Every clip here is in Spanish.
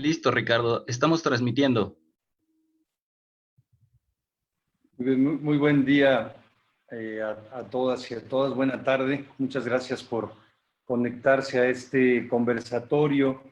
Listo, Ricardo. Estamos transmitiendo. Muy buen día a todas y a todas. Buena tarde. Muchas gracias por conectarse a este conversatorio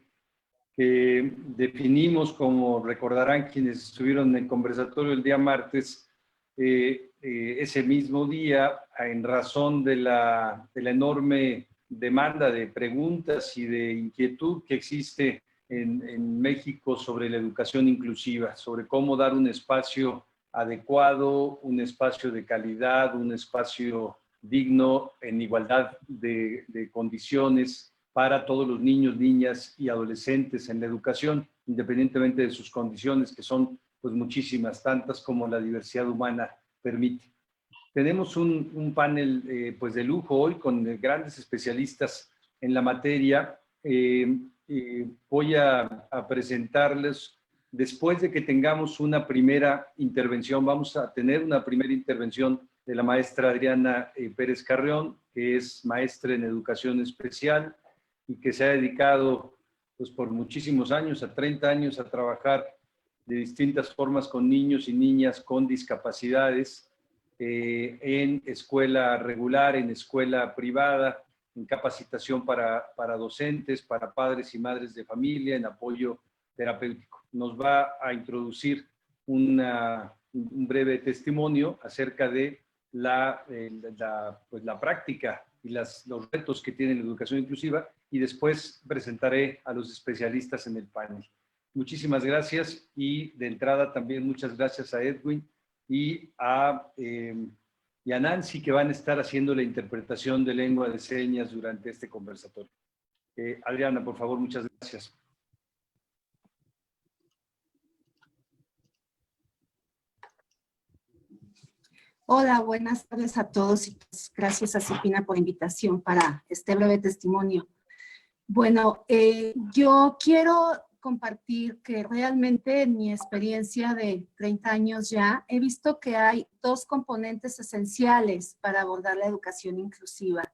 que definimos, como recordarán quienes estuvieron en el conversatorio el día martes, ese mismo día, en razón de la enorme demanda de preguntas y de inquietud que existe en México sobre la educación inclusiva, sobre cómo dar un espacio adecuado, un espacio de calidad, un espacio digno en igualdad de condiciones para todos los niños, niñas y adolescentes en la educación, independientemente de sus condiciones, que son pues muchísimas, tantas como la diversidad humana permite. Tenemos un panel pues de lujo hoy con grandes especialistas en la materia. Voy a presentarles, después de que tengamos una primera intervención, vamos a tener una primera intervención de la maestra Adriana Pérez Carrión, que es maestra en educación especial y que se ha dedicado pues por muchísimos años, a 30 años, a trabajar de distintas formas con niños y niñas con discapacidades, en escuela regular, en escuela privada, en capacitación para docentes, para padres y madres de familia, en apoyo terapéutico. Nos va a introducir un breve testimonio acerca de la práctica y los retos que tiene la educación inclusiva, y después presentaré a los especialistas en el panel. Muchísimas gracias, y de entrada también muchas gracias a Edwin y a Nancy, que van a estar haciendo la interpretación de lengua de señas durante este conversatorio. Adriana, por favor, muchas gracias. Hola, buenas tardes a todos y gracias a Cipina por la invitación para este breve testimonio. Bueno, yo quiero compartir que realmente en mi experiencia de 30 años ya he visto que hay dos componentes esenciales para abordar la educación inclusiva.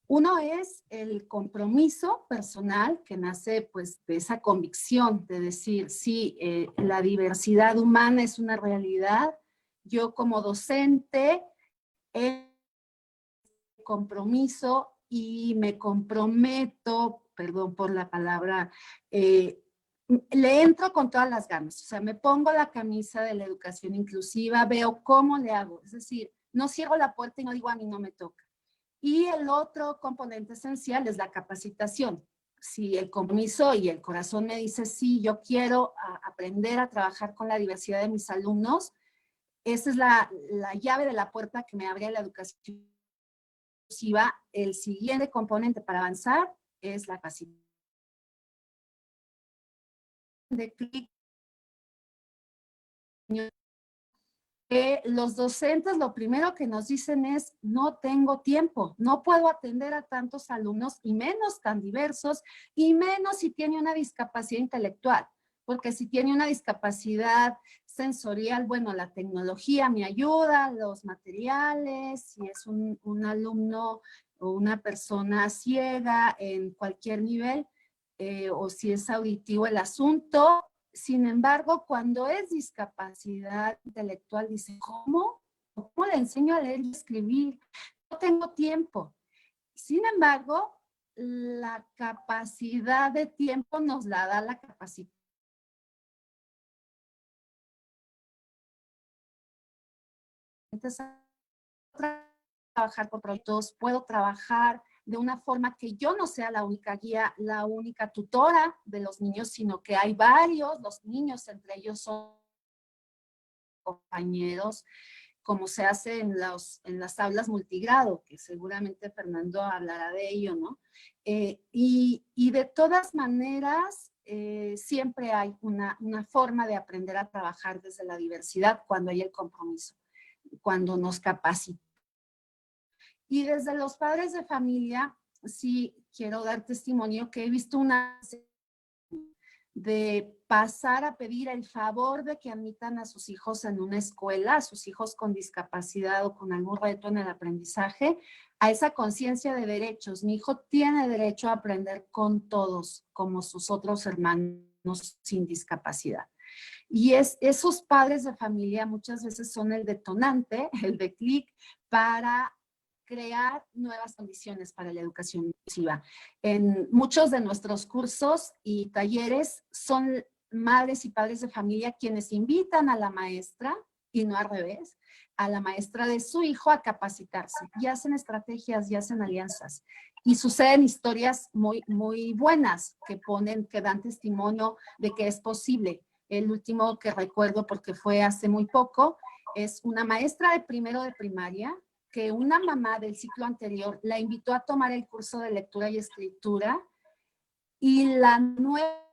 Uno es el compromiso personal que nace pues de esa convicción de decir, sí, la diversidad humana es una realidad. Yo como docente he compromiso y me comprometo, perdón por la palabra, le entro con todas las ganas. O sea, me pongo la camisa de la educación inclusiva, veo cómo le hago. Es decir, no cierro la puerta y no digo a mí no me toca. Y el otro componente esencial es la capacitación. Si el compromiso y el corazón me dice, sí, yo quiero aprender a trabajar con la diversidad de mis alumnos, esa es la llave de la puerta que me abre la educación inclusiva. El siguiente componente para avanzar es la capacitación. De clic. Los docentes lo primero que nos dicen es, no tengo tiempo, no puedo atender a tantos alumnos y menos tan diversos y menos si tiene una discapacidad intelectual, porque si tiene una discapacidad sensorial, bueno, la tecnología me ayuda, los materiales, si es un alumno o una persona ciega en cualquier nivel, o si es auditivo el asunto. Sin embargo, cuando es discapacidad intelectual, dice, ¿cómo? ¿Cómo le enseño a leer y escribir? No tengo tiempo. Sin embargo, la capacidad de tiempo nos la da la capacidad. Trabajar por proyectos, puedo trabajar de una forma que yo no sea la única guía, la única tutora de los niños, sino que hay varios, los niños entre ellos son compañeros, como se hace en las aulas multigrado, que seguramente Fernando hablará de ello, ¿no? Y de todas maneras, siempre hay una forma de aprender a trabajar desde la diversidad cuando hay el compromiso, cuando nos capacitamos. Y desde los padres de familia, sí quiero dar testimonio que he visto una de pasar a pedir el favor de que admitan a sus hijos en una escuela, a sus hijos con discapacidad o con algún reto en el aprendizaje, a esa conciencia de derechos. Mi hijo tiene derecho a aprender con todos, como sus otros hermanos. sin discapacidad. Y esos padres de familia muchas veces son el detonante, el de clic para crear nuevas condiciones para la educación inclusiva. En muchos de nuestros cursos y talleres son madres y padres de familia quienes invitan a la maestra, y no al revés, a la maestra de su hijo a capacitarse. Y hacen estrategias y hacen alianzas. Y suceden historias muy, muy buenas que dan testimonio de que es posible. El último que recuerdo, porque fue hace muy poco, es una maestra de primero de primaria que una mamá del ciclo anterior la invitó a tomar el curso de lectura y escritura, y la nueva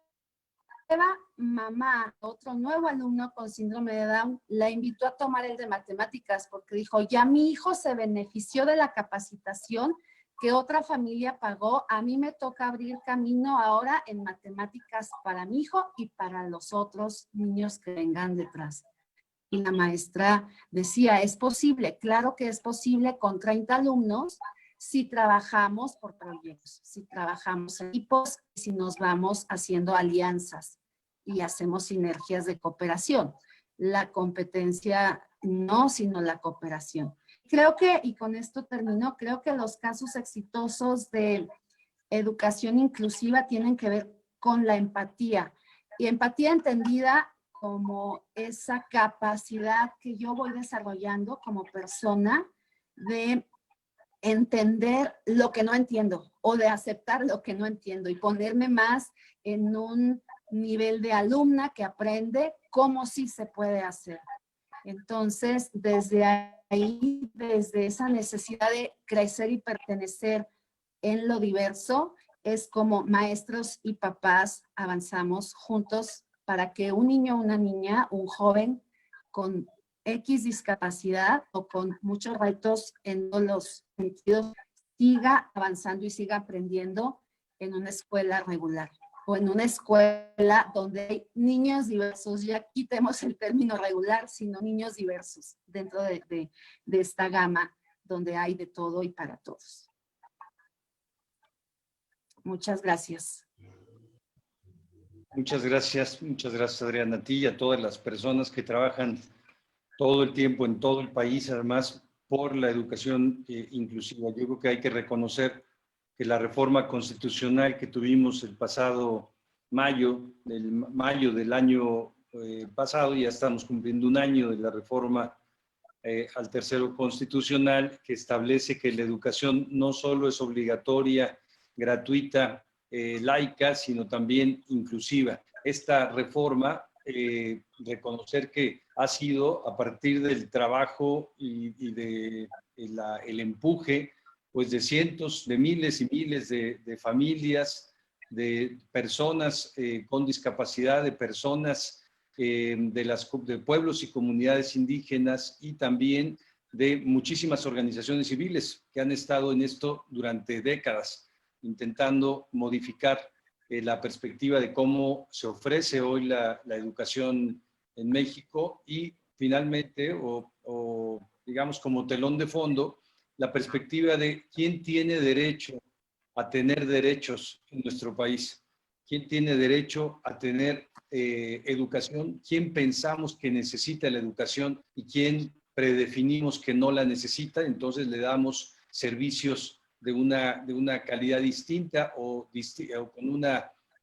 mamá, otro nuevo alumno con síndrome de Down, la invitó a tomar el de matemáticas porque dijo, ya mi hijo se benefició de la capacitación que otra familia pagó, a mí me toca abrir camino ahora en matemáticas para mi hijo y para los otros niños que vengan detrás. Y la maestra decía, es posible, claro que es posible con 30 alumnos si trabajamos por proyectos, si trabajamos en equipos, si nos vamos haciendo alianzas y hacemos sinergias de cooperación. La competencia no, sino la cooperación. Creo que, y con esto termino, creo que los casos exitosos de educación inclusiva tienen que ver con la empatía. Y empatía entendida como esa capacidad que yo voy desarrollando como persona de entender lo que no entiendo o de aceptar lo que no entiendo y ponerme más en un nivel de alumna que aprende cómo sí se puede hacer. Entonces, desde ahí, desde esa necesidad de crecer y pertenecer en lo diverso, es como maestros y papás avanzamos juntos para que un niño, una niña, un joven con X discapacidad o con muchos retos en todos los sentidos siga avanzando y siga aprendiendo en una escuela regular o en una escuela donde hay niños diversos. Ya quitemos el término regular, sino niños diversos dentro de esta gama donde hay de todo y para todos. Muchas gracias. Muchas gracias Adriana, a ti y a todas las personas que trabajan todo el tiempo en todo el país, además por la educación inclusiva. Yo creo que hay que reconocer que la reforma constitucional que tuvimos el pasado mayo del año pasado, ya estamos cumpliendo un año de la reforma al tercero constitucional, que establece que la educación no solo es obligatoria, gratuita, laica, sino también inclusiva. Esta reforma, reconocer que ha sido a partir del trabajo y de el empuje pues de cientos, de miles y miles de familias, de personas con discapacidad, de personas de pueblos y comunidades indígenas y también de muchísimas organizaciones civiles que han estado en esto durante décadas, intentando modificar la perspectiva de cómo se ofrece hoy la educación en México y finalmente, o digamos como telón de fondo, la perspectiva de quién tiene derecho a tener derechos en nuestro país, quién tiene derecho a tener educación, quién pensamos que necesita la educación y quién predefinimos que no la necesita, entonces le damos servicios de una calidad distinta o con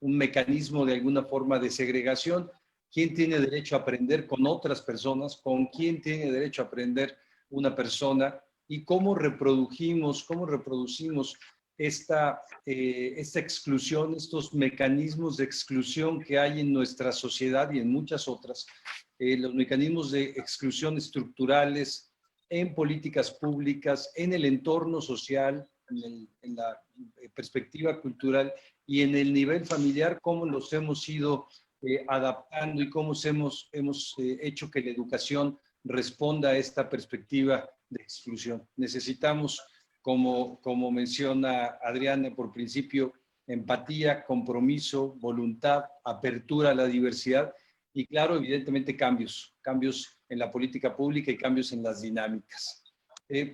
un mecanismo de alguna forma de segregación. ¿Quién tiene derecho a aprender con otras personas? ¿Con quién tiene derecho a aprender una persona? ¿Y cómo reproducimos esta exclusión, estos mecanismos de exclusión que hay en nuestra sociedad y en muchas otras, los mecanismos de exclusión estructurales en políticas públicas, en el entorno social, en la perspectiva cultural y en el nivel familiar, cómo los hemos ido adaptando y cómo hemos hecho que la educación responda a esta perspectiva de exclusión. Necesitamos, como menciona Adriana, por principio, empatía, compromiso, voluntad, apertura a la diversidad y, claro, evidentemente cambios en la política pública y cambios en las dinámicas.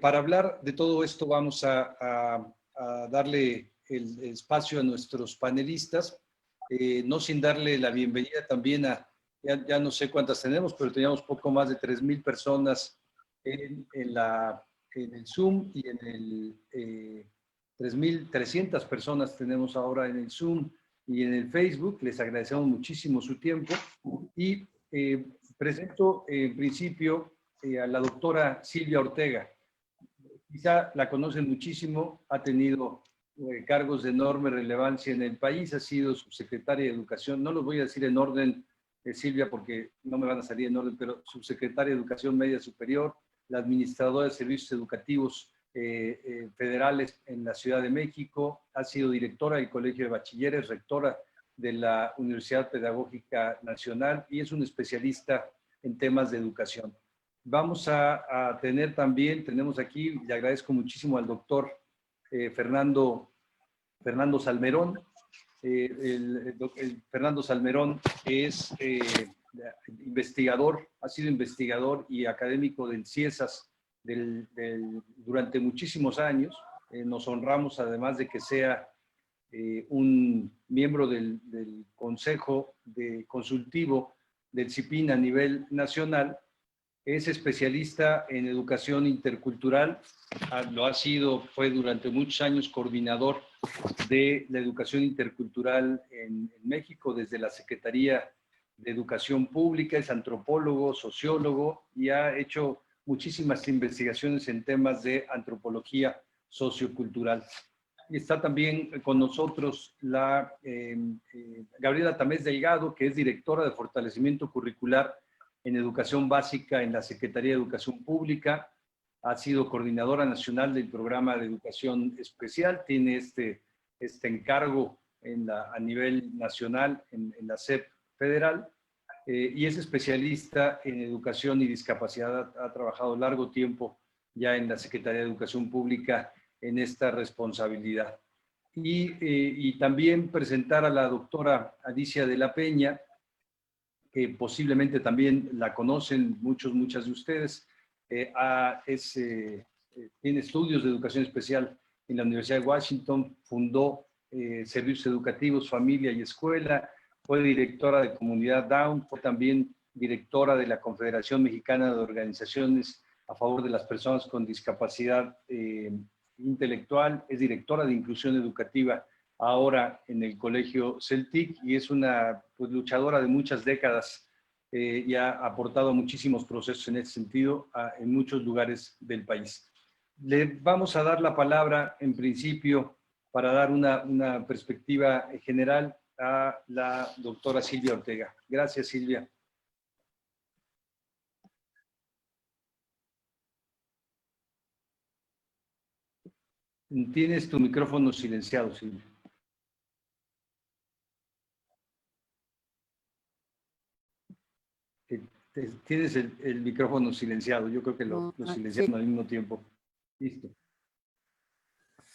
Para hablar de todo esto vamos a darle el espacio a nuestros panelistas. no sin darle la bienvenida también a, ya no sé cuántas tenemos, pero teníamos poco más de 3,000 personas en el Zoom y en el 3,300 personas tenemos ahora en el Zoom y en el Facebook. Les agradecemos muchísimo su tiempo y presento en principio a la doctora Silvia Ortega. Quizá la conocen muchísimo, ha tenido cargos de enorme relevancia en el país, ha sido subsecretaria de Educación, no los voy a decir en orden, Silvia, porque no me van a salir en orden, pero subsecretaria de Educación Media Superior, la administradora de servicios educativos federales en la Ciudad de México, ha sido directora del Colegio de Bachilleres, rectora de la Universidad Pedagógica Nacional y es un especialista en temas de educación. Vamos a tener también, tenemos aquí, le agradezco muchísimo al doctor Fernando Salmerón. Fernando Salmerón es investigador, ha sido investigador y académico del CIESAS durante muchísimos años. Nos honramos, además de que sea un miembro del Consejo Consultivo del CIPIN a nivel nacional. Es especialista en educación intercultural, fue durante muchos años coordinador de la educación intercultural en México desde la Secretaría de Educación Pública, es antropólogo, sociólogo y ha hecho muchísimas investigaciones en temas de antropología sociocultural. Y está también con nosotros la Gabriela Tamés Delgado, que es directora de fortalecimiento curricular en educación básica en la Secretaría de Educación Pública, ha sido coordinadora nacional del programa de educación especial, tiene este encargo a nivel nacional en la SEP federal y es especialista en educación y discapacidad, ha trabajado largo tiempo ya en la Secretaría de Educación Pública en esta responsabilidad. Y también presentar a la doctora Alicia de la Peña, que posiblemente también la conocen muchas de ustedes. Tiene estudios de educación especial en la Universidad de Washington, fundó Servicios Educativos, Familia y Escuela, fue directora de Comunidad Down, fue también directora de la Confederación Mexicana de Organizaciones a favor de las personas con discapacidad intelectual, es directora de Inclusión Educativa ahora en el Colegio Celtic y es una luchadora de muchas décadas y ha aportado muchísimos procesos en ese sentido en muchos lugares del país. Le vamos a dar la palabra en principio para dar una perspectiva general a la doctora Silvia Ortega. Gracias, Silvia. Tienes tu micrófono silenciado, Silvia. Tienes el micrófono silenciado. Yo creo que lo silenciaron sí al mismo tiempo. Listo.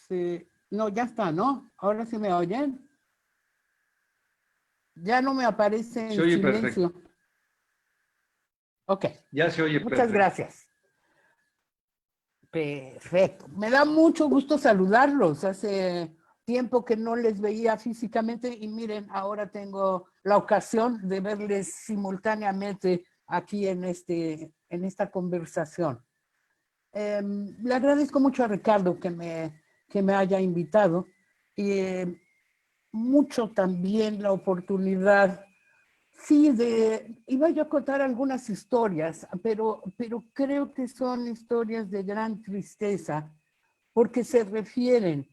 Sí. No, ya está, ¿no? Ahora sí me oyen. Ya no me aparece en silencio. Perfecto. Ok. Ya se oye perfecto. Muchas gracias. Perfecto. Me da mucho gusto saludarlos. Hace tiempo que no les veía físicamente y miren, ahora tengo la ocasión de verles simultáneamente aquí en esta conversación. Le agradezco mucho a Ricardo que me haya invitado y mucho también la oportunidad, sí, iba yo a contar algunas historias, pero creo que son historias de gran tristeza porque se refieren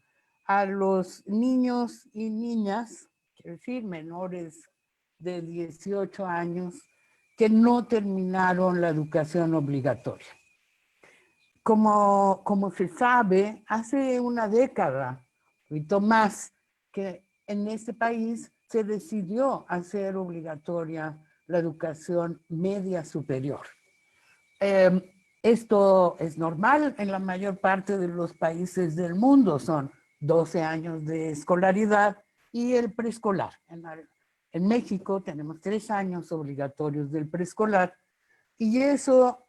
a los niños y niñas, quiero decir, menores de 18 años, que no terminaron la educación obligatoria. Como se sabe, hace una década, y más, que en este país se decidió hacer obligatoria la educación media superior. Esto es normal en la mayor parte de los países del mundo, son 12 años de escolaridad y el preescolar. En México tenemos 3 años obligatorios del preescolar y eso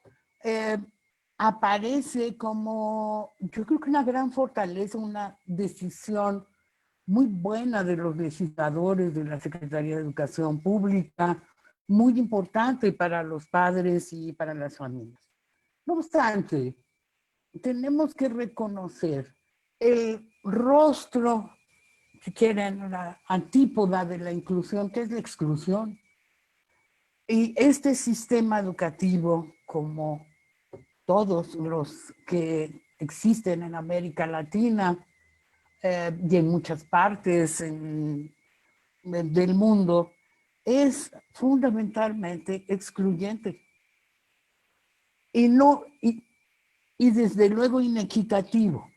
aparece como, yo creo que una gran fortaleza, una decisión muy buena de los legisladores de la Secretaría de Educación Pública, muy importante para los padres y para las familias. No obstante, tenemos que reconocer el rostro, si quieren, la antípoda de la inclusión, que es la exclusión. Y este sistema educativo, como todos los que existen en América Latina y en muchas partes del mundo, es fundamentalmente excluyente. Y desde luego inequitativo.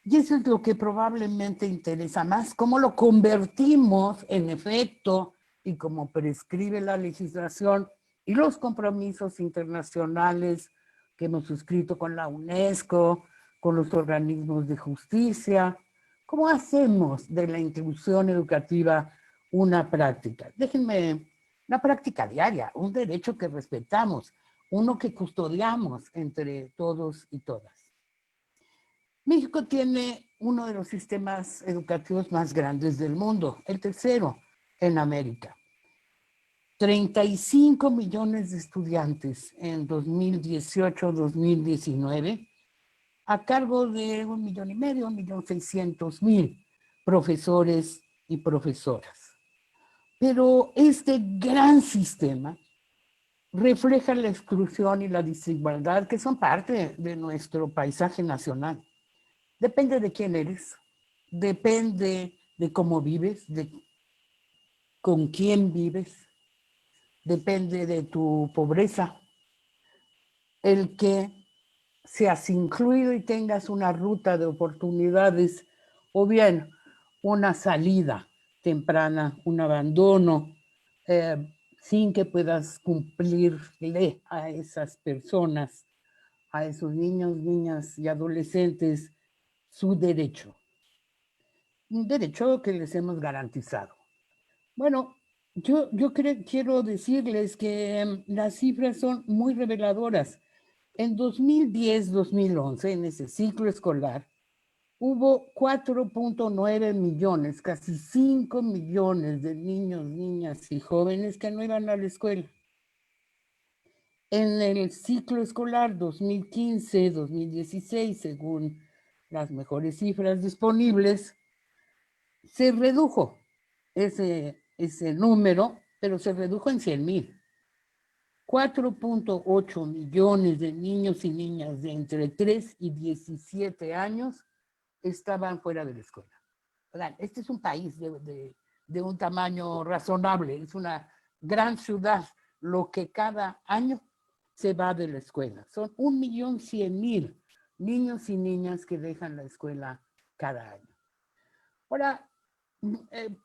Y eso es lo que probablemente interesa más, cómo lo convertimos en efecto y como prescribe la legislación y los compromisos internacionales que hemos suscrito con la UNESCO, con los organismos de justicia. ¿Cómo hacemos de la inclusión educativa una práctica? Déjenme, una práctica diaria, un derecho que respetamos, uno que custodiamos entre todos y todas. México tiene uno de los sistemas educativos más grandes del mundo, el tercero en América. 35 millones de estudiantes en 2018-2019, a cargo de 1,5 millones, 1,600,000 profesores y profesoras. Pero este gran sistema refleja la exclusión y la desigualdad que son parte de nuestro paisaje nacional. Depende de quién eres, depende de cómo vives, de con quién vives, depende de tu pobreza. El que seas incluido y tengas una ruta de oportunidades o bien una salida temprana, un abandono, sin que puedas cumplirle a esas personas, a esos niños, niñas y adolescentes, su derecho. Un derecho que les hemos garantizado. Bueno, yo quiero decirles que las cifras son muy reveladoras. En 2010-2011, en ese ciclo escolar, hubo 4,9 millones, casi 5 millones de niños, niñas y jóvenes que no iban a la escuela. En el ciclo escolar 2015-2016, según las mejores cifras disponibles, se redujo ese número, pero se redujo en 100,000. 4,8 millones de niños y niñas de entre 3 y 17 años estaban fuera de la escuela. Este es un país de un tamaño razonable, es una gran ciudad, lo que cada año se va de la escuela. Son 1,100,000 niños y niñas que dejan la escuela cada año. Ahora,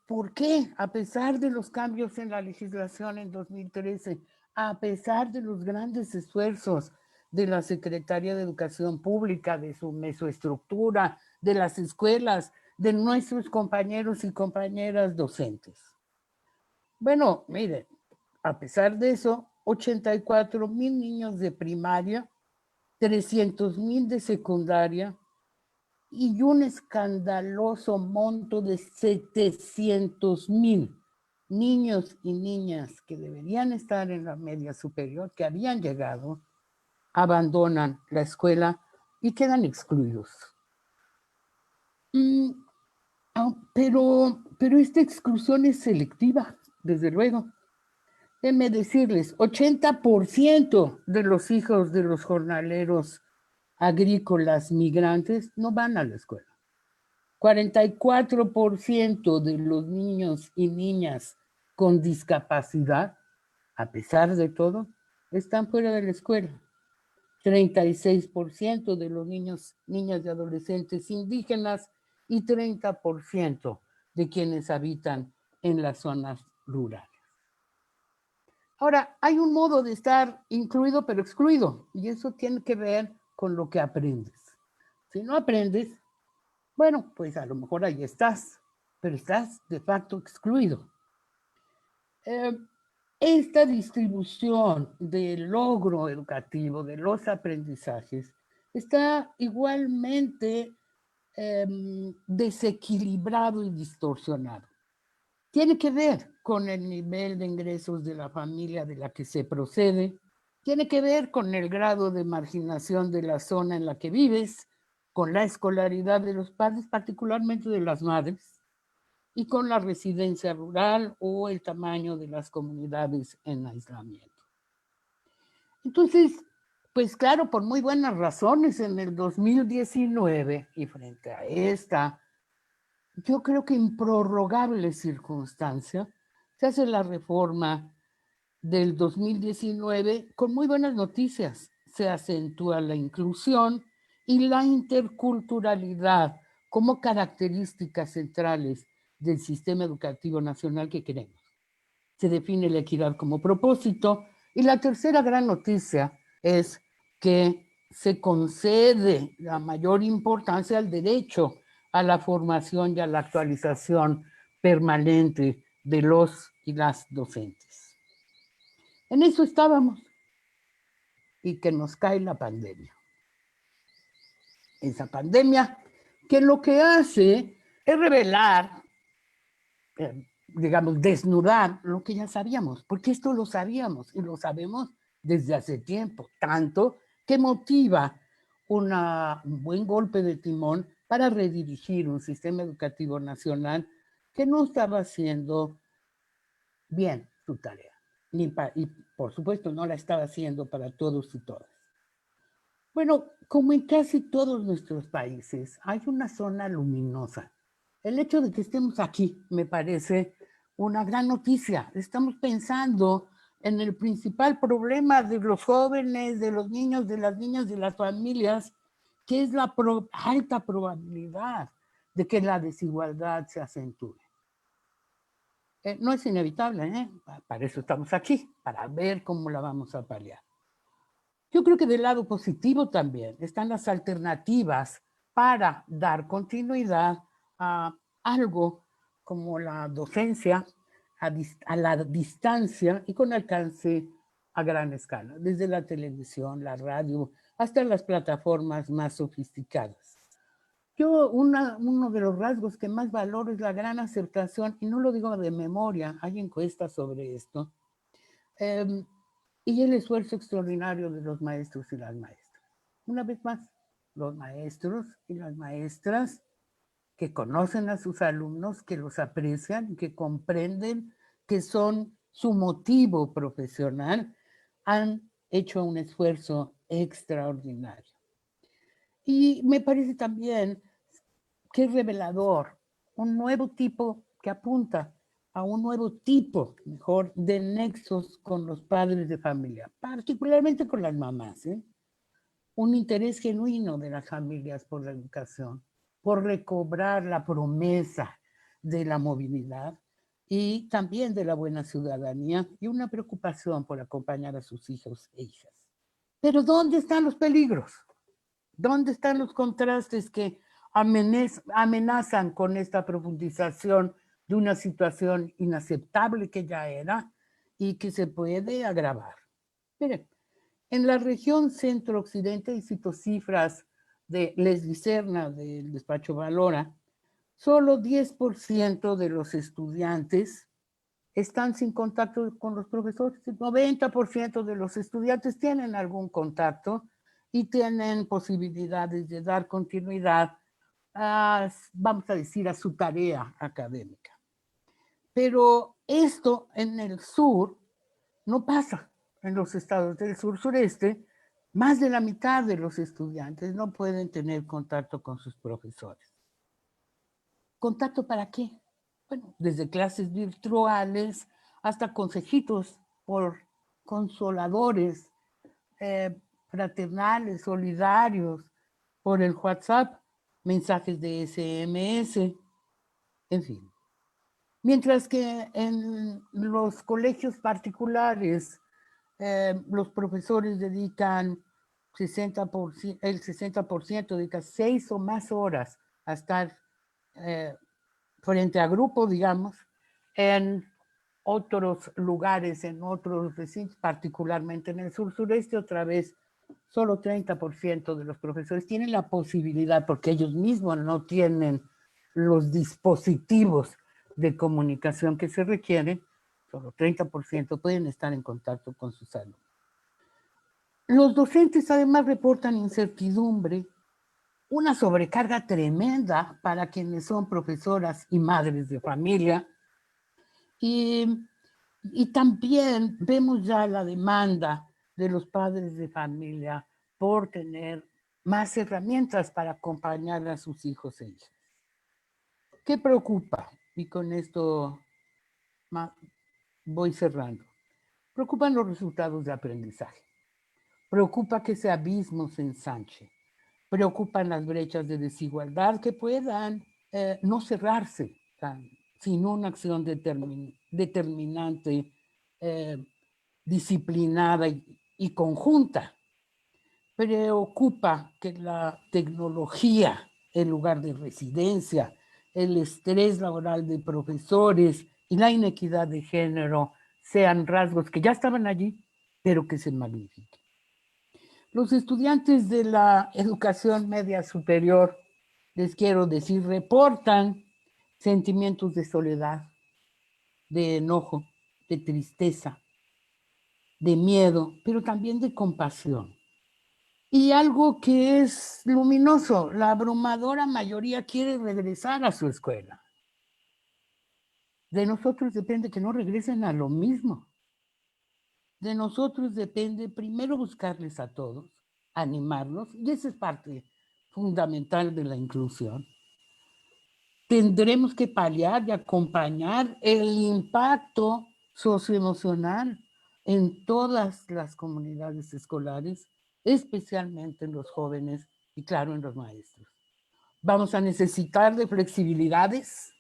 ¿por qué? A pesar de los cambios en la legislación en 2013, a pesar de los grandes esfuerzos de la Secretaría de Educación Pública, de su mesoestructura, de las escuelas, de nuestros compañeros y compañeras docentes. Bueno, miren, a pesar de eso, 84,000 niños de primaria, 300,000 de secundaria, y un escandaloso monto de 700,000 niños y niñas que deberían estar en la media superior, que habían llegado, abandonan la escuela y quedan excluidos. Pero esta exclusión es selectiva, desde luego. Déjenme decirles, 80% de los hijos de los jornaleros agrícolas migrantes no van a la escuela. 44% de los niños y niñas con discapacidad, a pesar de todo, están fuera de la escuela. 36% de los niños, niñas y adolescentes indígenas y 30% de quienes habitan en las zonas rurales. Ahora, hay un modo de estar incluido pero excluido, y eso tiene que ver con lo que aprendes. Si no aprendes, bueno, pues a lo mejor ahí estás, pero estás de facto excluido. Esta distribución del logro educativo, de los aprendizajes, está igualmente desequilibrado y distorsionado. Tiene que ver con el nivel de ingresos de la familia de la que se procede, tiene que ver con el grado de marginación de la zona en la que vives, con la escolaridad de los padres, particularmente de las madres, y con la residencia rural o el tamaño de las comunidades en aislamiento. Entonces, pues claro, por muy buenas razones, en el 2019 y frente a esta, yo creo que improrrogable circunstancia, se hace la reforma del 2019 con muy buenas noticias. Se acentúa la inclusión y la interculturalidad como características centrales del sistema educativo nacional que queremos. Se define la equidad como propósito. Y la tercera gran noticia es que se concede la mayor importancia al derecho a la formación y a la actualización permanente de los y las docentes. En eso estábamos. Y que nos cae la pandemia. Esa pandemia que lo que hace es revelar, digamos, desnudar lo que ya sabíamos, porque esto lo sabíamos y lo sabemos desde hace tiempo, tanto que motiva un buen golpe de timón para redirigir un sistema educativo nacional que no estaba haciendo bien su tarea. Y por supuesto no la estaba haciendo para todos y todas. Bueno, como en casi todos nuestros países, hay una zona luminosa. El hecho de que estemos aquí me parece una gran noticia. Estamos pensando en el principal problema de los jóvenes, de los niños, de las niñas, de las familias, que es la alta probabilidad de que la desigualdad se acentúe. No es inevitable, ¿eh? Para eso estamos aquí, para ver cómo la vamos a paliar. Yo creo que del lado positivo también están las alternativas para dar continuidad a algo como la docencia a la distancia y con alcance a gran escala, desde la televisión, la radio, hasta las plataformas más sofisticadas. Yo, uno de los rasgos que más valoro es la gran aceptación, y no lo digo de memoria, hay encuestas sobre esto, y el esfuerzo extraordinario de los maestros y las maestras. Una vez más, los maestros y las maestras que conocen a sus alumnos, que los aprecian, que comprenden que son su motivo profesional, han hecho un esfuerzo extraordinario. Y me parece también que es revelador un nuevo tipo que apunta a un nuevo tipo, mejor, de nexos con los padres de familia, particularmente con las mamás, ¿eh? Un interés genuino de las familias por la educación, por recobrar la promesa de la movilidad y también de la buena ciudadanía y una preocupación por acompañar a sus hijos e hijas. Pero ¿dónde están los peligros? ¿Dónde están los contrastes que amenazan con esta profundización de una situación inaceptable que ya era y que se puede agravar? Miren, en la región centro-occidente, y cito cifras de Les Dicerna del despacho Valora, solo 10% de los estudiantes están sin contacto con los profesores. El 90% de los estudiantes tienen algún contacto y tienen posibilidades de dar continuidad a, vamos a decir, a su tarea académica. Pero esto en el sur no pasa. En los estados del sur-sureste, más de la mitad de los estudiantes no pueden tener contacto con sus profesores. ¿Contacto para qué? Bueno, desde clases virtuales hasta consejitos por consoladores, fraternales, solidarios, por el WhatsApp, mensajes de SMS, en fin. Mientras que en los colegios particulares, los profesores dedican el 60% dedica 6 o más horas a estar frente a grupo, digamos, en otros lugares, en otros recintos, particularmente en el sur-sureste, otra vez Solo 30% de los profesores tienen la posibilidad, porque ellos mismos no tienen los dispositivos de comunicación que se requieren, solo 30% pueden estar en contacto con sus alumnos. Los docentes además reportan incertidumbre, una sobrecarga tremenda para quienes son profesoras y madres de familia. Y también vemos ya la demanda de los padres de familia por tener más herramientas para acompañar a sus hijos e hijas. ¿Qué preocupa? Y con esto voy cerrando. Preocupan los resultados de aprendizaje. Preocupa que ese abismo se ensanche. Preocupan las brechas de desigualdad que puedan no cerrarse sin una acción determinante, disciplinada y conjunta. Preocupa que la tecnología, en lugar de residencia, el estrés laboral de profesores y la inequidad de género sean rasgos que ya estaban allí, pero que se magnifiquen. Los estudiantes de la educación media superior, les quiero decir, reportan sentimientos de soledad, de enojo, de tristeza, de miedo, pero también de compasión. Y algo que es luminoso, la abrumadora mayoría quiere regresar a su escuela. De nosotros depende que no regresen a lo mismo. De nosotros depende primero buscarles a todos, animarlos, y esa es parte fundamental de la inclusión. Tendremos que paliar y acompañar el impacto socioemocional en todas las comunidades escolares, especialmente en los jóvenes y, claro, en los maestros. Vamos a necesitar de flexibilidades,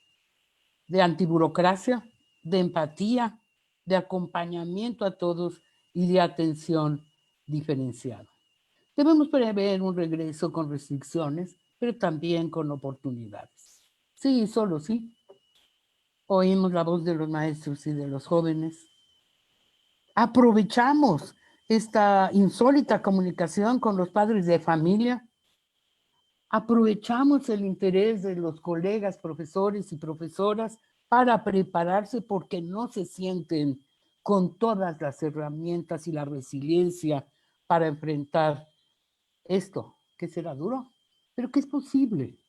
de antiburocracia, de empatía, de acompañamiento a todos y de atención diferenciada. Debemos prever un regreso con restricciones, pero también con oportunidades. Sí, solo sí. Oímos la voz de los maestros y de los jóvenes. Aprovechamos esta insólita comunicación con los padres de familia. Aprovechamos el interés de los colegas, profesores y profesoras para prepararse porque no se sienten con todas las herramientas y la resiliencia para enfrentar esto, que será duro, pero que es posible.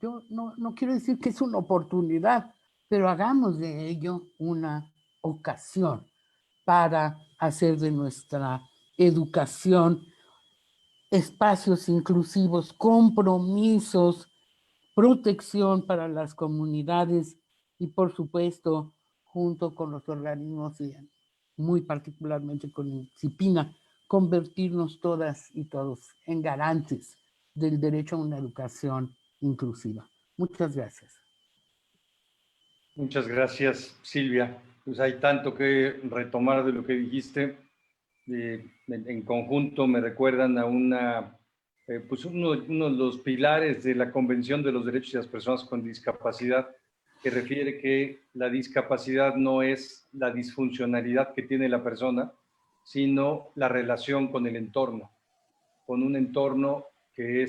Yo no quiero decir que es una oportunidad, pero hagamos de ello una ocasión para hacer de nuestra educación espacios inclusivos, compromisos, protección para las comunidades y, por supuesto, junto con los organismos y muy particularmente con INCIPINA, convertirnos todas y todos en garantes del derecho a una educación inclusiva. Muchas gracias. Muchas gracias, Silvia. Pues hay tanto que retomar de lo que dijiste. En conjunto me recuerdan a pues uno de los pilares de la Convención de los Derechos de las Personas con Discapacidad, que refiere que la discapacidad no es la disfuncionalidad que tiene la persona, sino la relación con el entorno, con un entorno que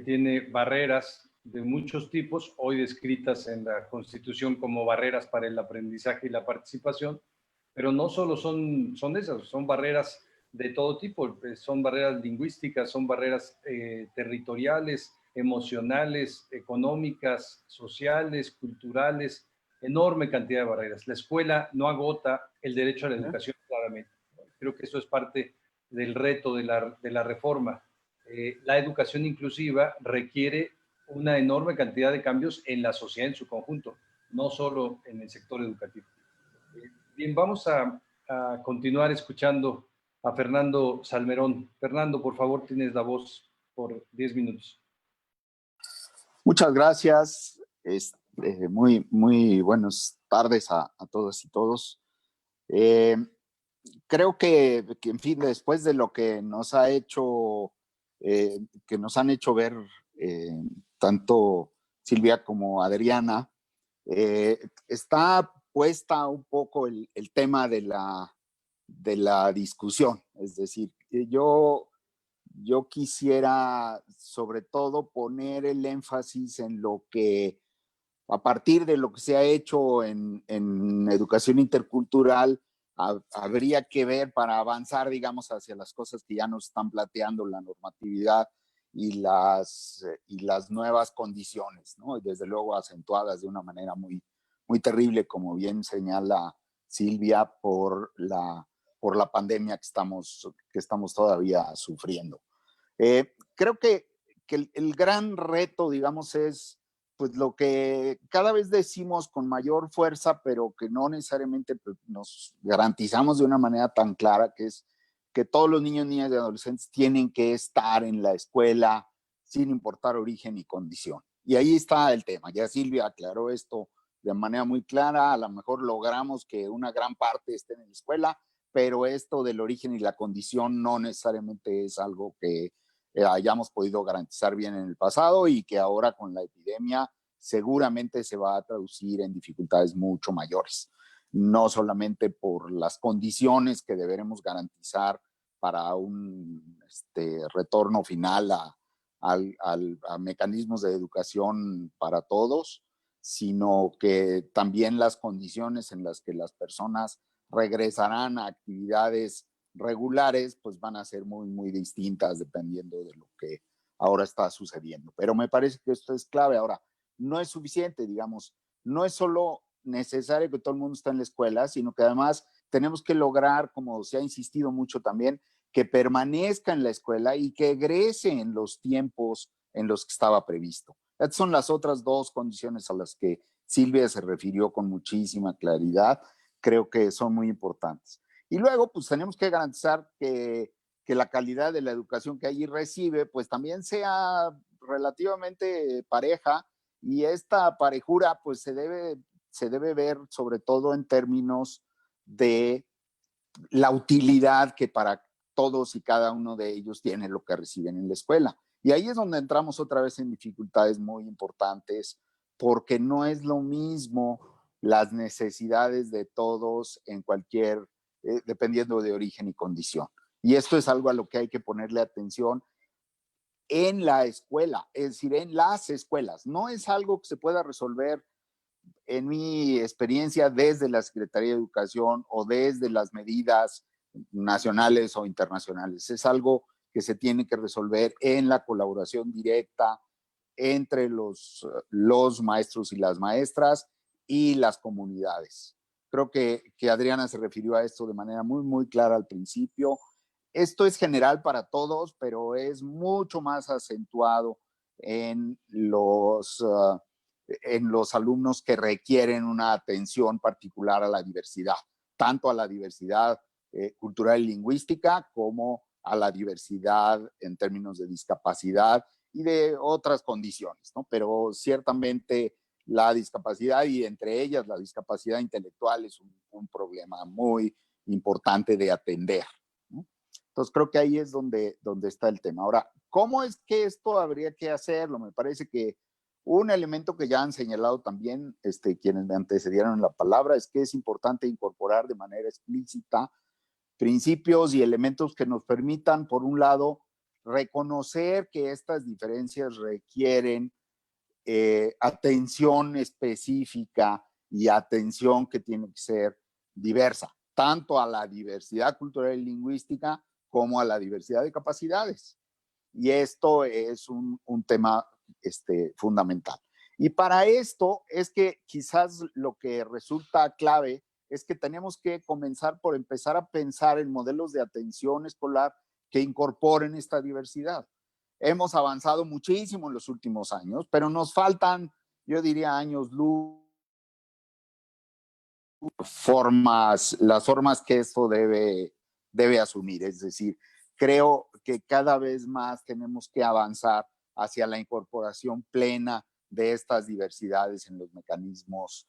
tiene barreras de muchos tipos, hoy descritas en la Constitución como barreras para el aprendizaje y la participación, pero no solo son esas, son barreras de todo tipo, son barreras lingüísticas, son barreras territoriales, emocionales, económicas, sociales, culturales, enorme cantidad de barreras. La escuela no agota el derecho a la educación, claramente. Creo que eso es parte del reto de la reforma. La educación inclusiva requiere una enorme cantidad de cambios en la sociedad en su conjunto, no solo en el sector educativo. Bien, vamos a continuar escuchando a Fernando Salmerón. Fernando, por favor, tienes la voz por 10 minutos. Muchas gracias. Muy buenas tardes a todas y todos. Creo que, en fin, después de lo que nos ha hecho, que nos han hecho ver tanto Silvia como Adriana, está puesta un poco el tema de la discusión. Es decir, yo yo quisiera sobre todo poner el énfasis en lo que, a partir de lo que se ha hecho en educación intercultural, habría que ver para avanzar, digamos, hacia las cosas que ya nos están planteando la normatividad y las nuevas condiciones, ¿no? Y desde luego acentuadas de una manera muy, muy terrible, como bien señala Silvia, por la pandemia que estamos todavía sufriendo. Creo que el gran reto, digamos, es pues lo que cada vez decimos con mayor fuerza, pero que no necesariamente pues, nos garantizamos de una manera tan clara, que es que todos los niños, niñas y adolescentes tienen que estar en la escuela sin importar origen y condición. Y ahí está el tema. Ya Silvia aclaró esto de manera muy clara. A lo mejor logramos que una gran parte esté en la escuela, pero esto del origen y la condición no necesariamente es algo que hayamos podido garantizar bien en el pasado y que ahora con la epidemia seguramente se va a traducir en dificultades mucho mayores, no solamente por las condiciones que deberemos garantizar para un retorno final a mecanismos de educación para todos, sino que también las condiciones en las que las personas regresarán a actividades regulares, pues van a ser muy, muy distintas dependiendo de lo que ahora está sucediendo. Pero me parece que esto es clave. Ahora, no es suficiente, digamos, no es solo necesario que todo el mundo esté en la escuela, sino que además tenemos que lograr, como se ha insistido mucho también, que permanezca en la escuela y que egrese en los tiempos en los que estaba previsto. Estas son las otras dos condiciones a las que Silvia se refirió con muchísima claridad. Creo que son muy importantes. Y luego, pues tenemos que garantizar que la calidad de la educación que allí recibe, pues también sea relativamente pareja, y esta parejura, pues se debe ver sobre todo en términos de la utilidad que para todos y cada uno de ellos tiene lo que reciben en la escuela. Y ahí es donde entramos otra vez en dificultades muy importantes, porque no es lo mismo las necesidades de todos en cualquier, dependiendo de origen y condición. Y esto es algo a lo que hay que ponerle atención en la escuela, es decir, en las escuelas. No es algo que se pueda resolver, en mi experiencia, desde la Secretaría de Educación o desde las medidas nacionales o internacionales. Es algo que se tiene que resolver en la colaboración directa entre los maestros y las maestras y las comunidades. Creo que Adriana se refirió a esto de manera muy, muy clara al principio. Esto es general para todos, pero es mucho más acentuado en los alumnos que requieren una atención particular a la diversidad, tanto a la diversidad cultural y lingüística como a la diversidad en términos de discapacidad y de otras condiciones, ¿no? Pero ciertamente la discapacidad, y entre ellas la discapacidad intelectual, es un problema muy importante de atender, ¿no? Entonces creo que ahí es donde está el tema. Ahora, ¿cómo es que esto habría que hacerlo? Me parece que un elemento que ya han señalado también quienes me antecedieron en la palabra es que es importante incorporar de manera explícita principios y elementos que nos permitan, por un lado, reconocer que estas diferencias requieren atención específica y atención que tiene que ser diversa, tanto a la diversidad cultural y lingüística como a la diversidad de capacidades. Y esto es un tema fundamental. Y para esto es que quizás lo que resulta clave es que tenemos que comenzar por empezar a pensar en modelos de atención escolar que incorporen esta diversidad. Hemos avanzado muchísimo en los últimos años, pero nos faltan, yo diría, años luz, las formas que esto debe asumir. Es decir, creo que cada vez más tenemos que avanzar hacia la incorporación plena de estas diversidades en los mecanismos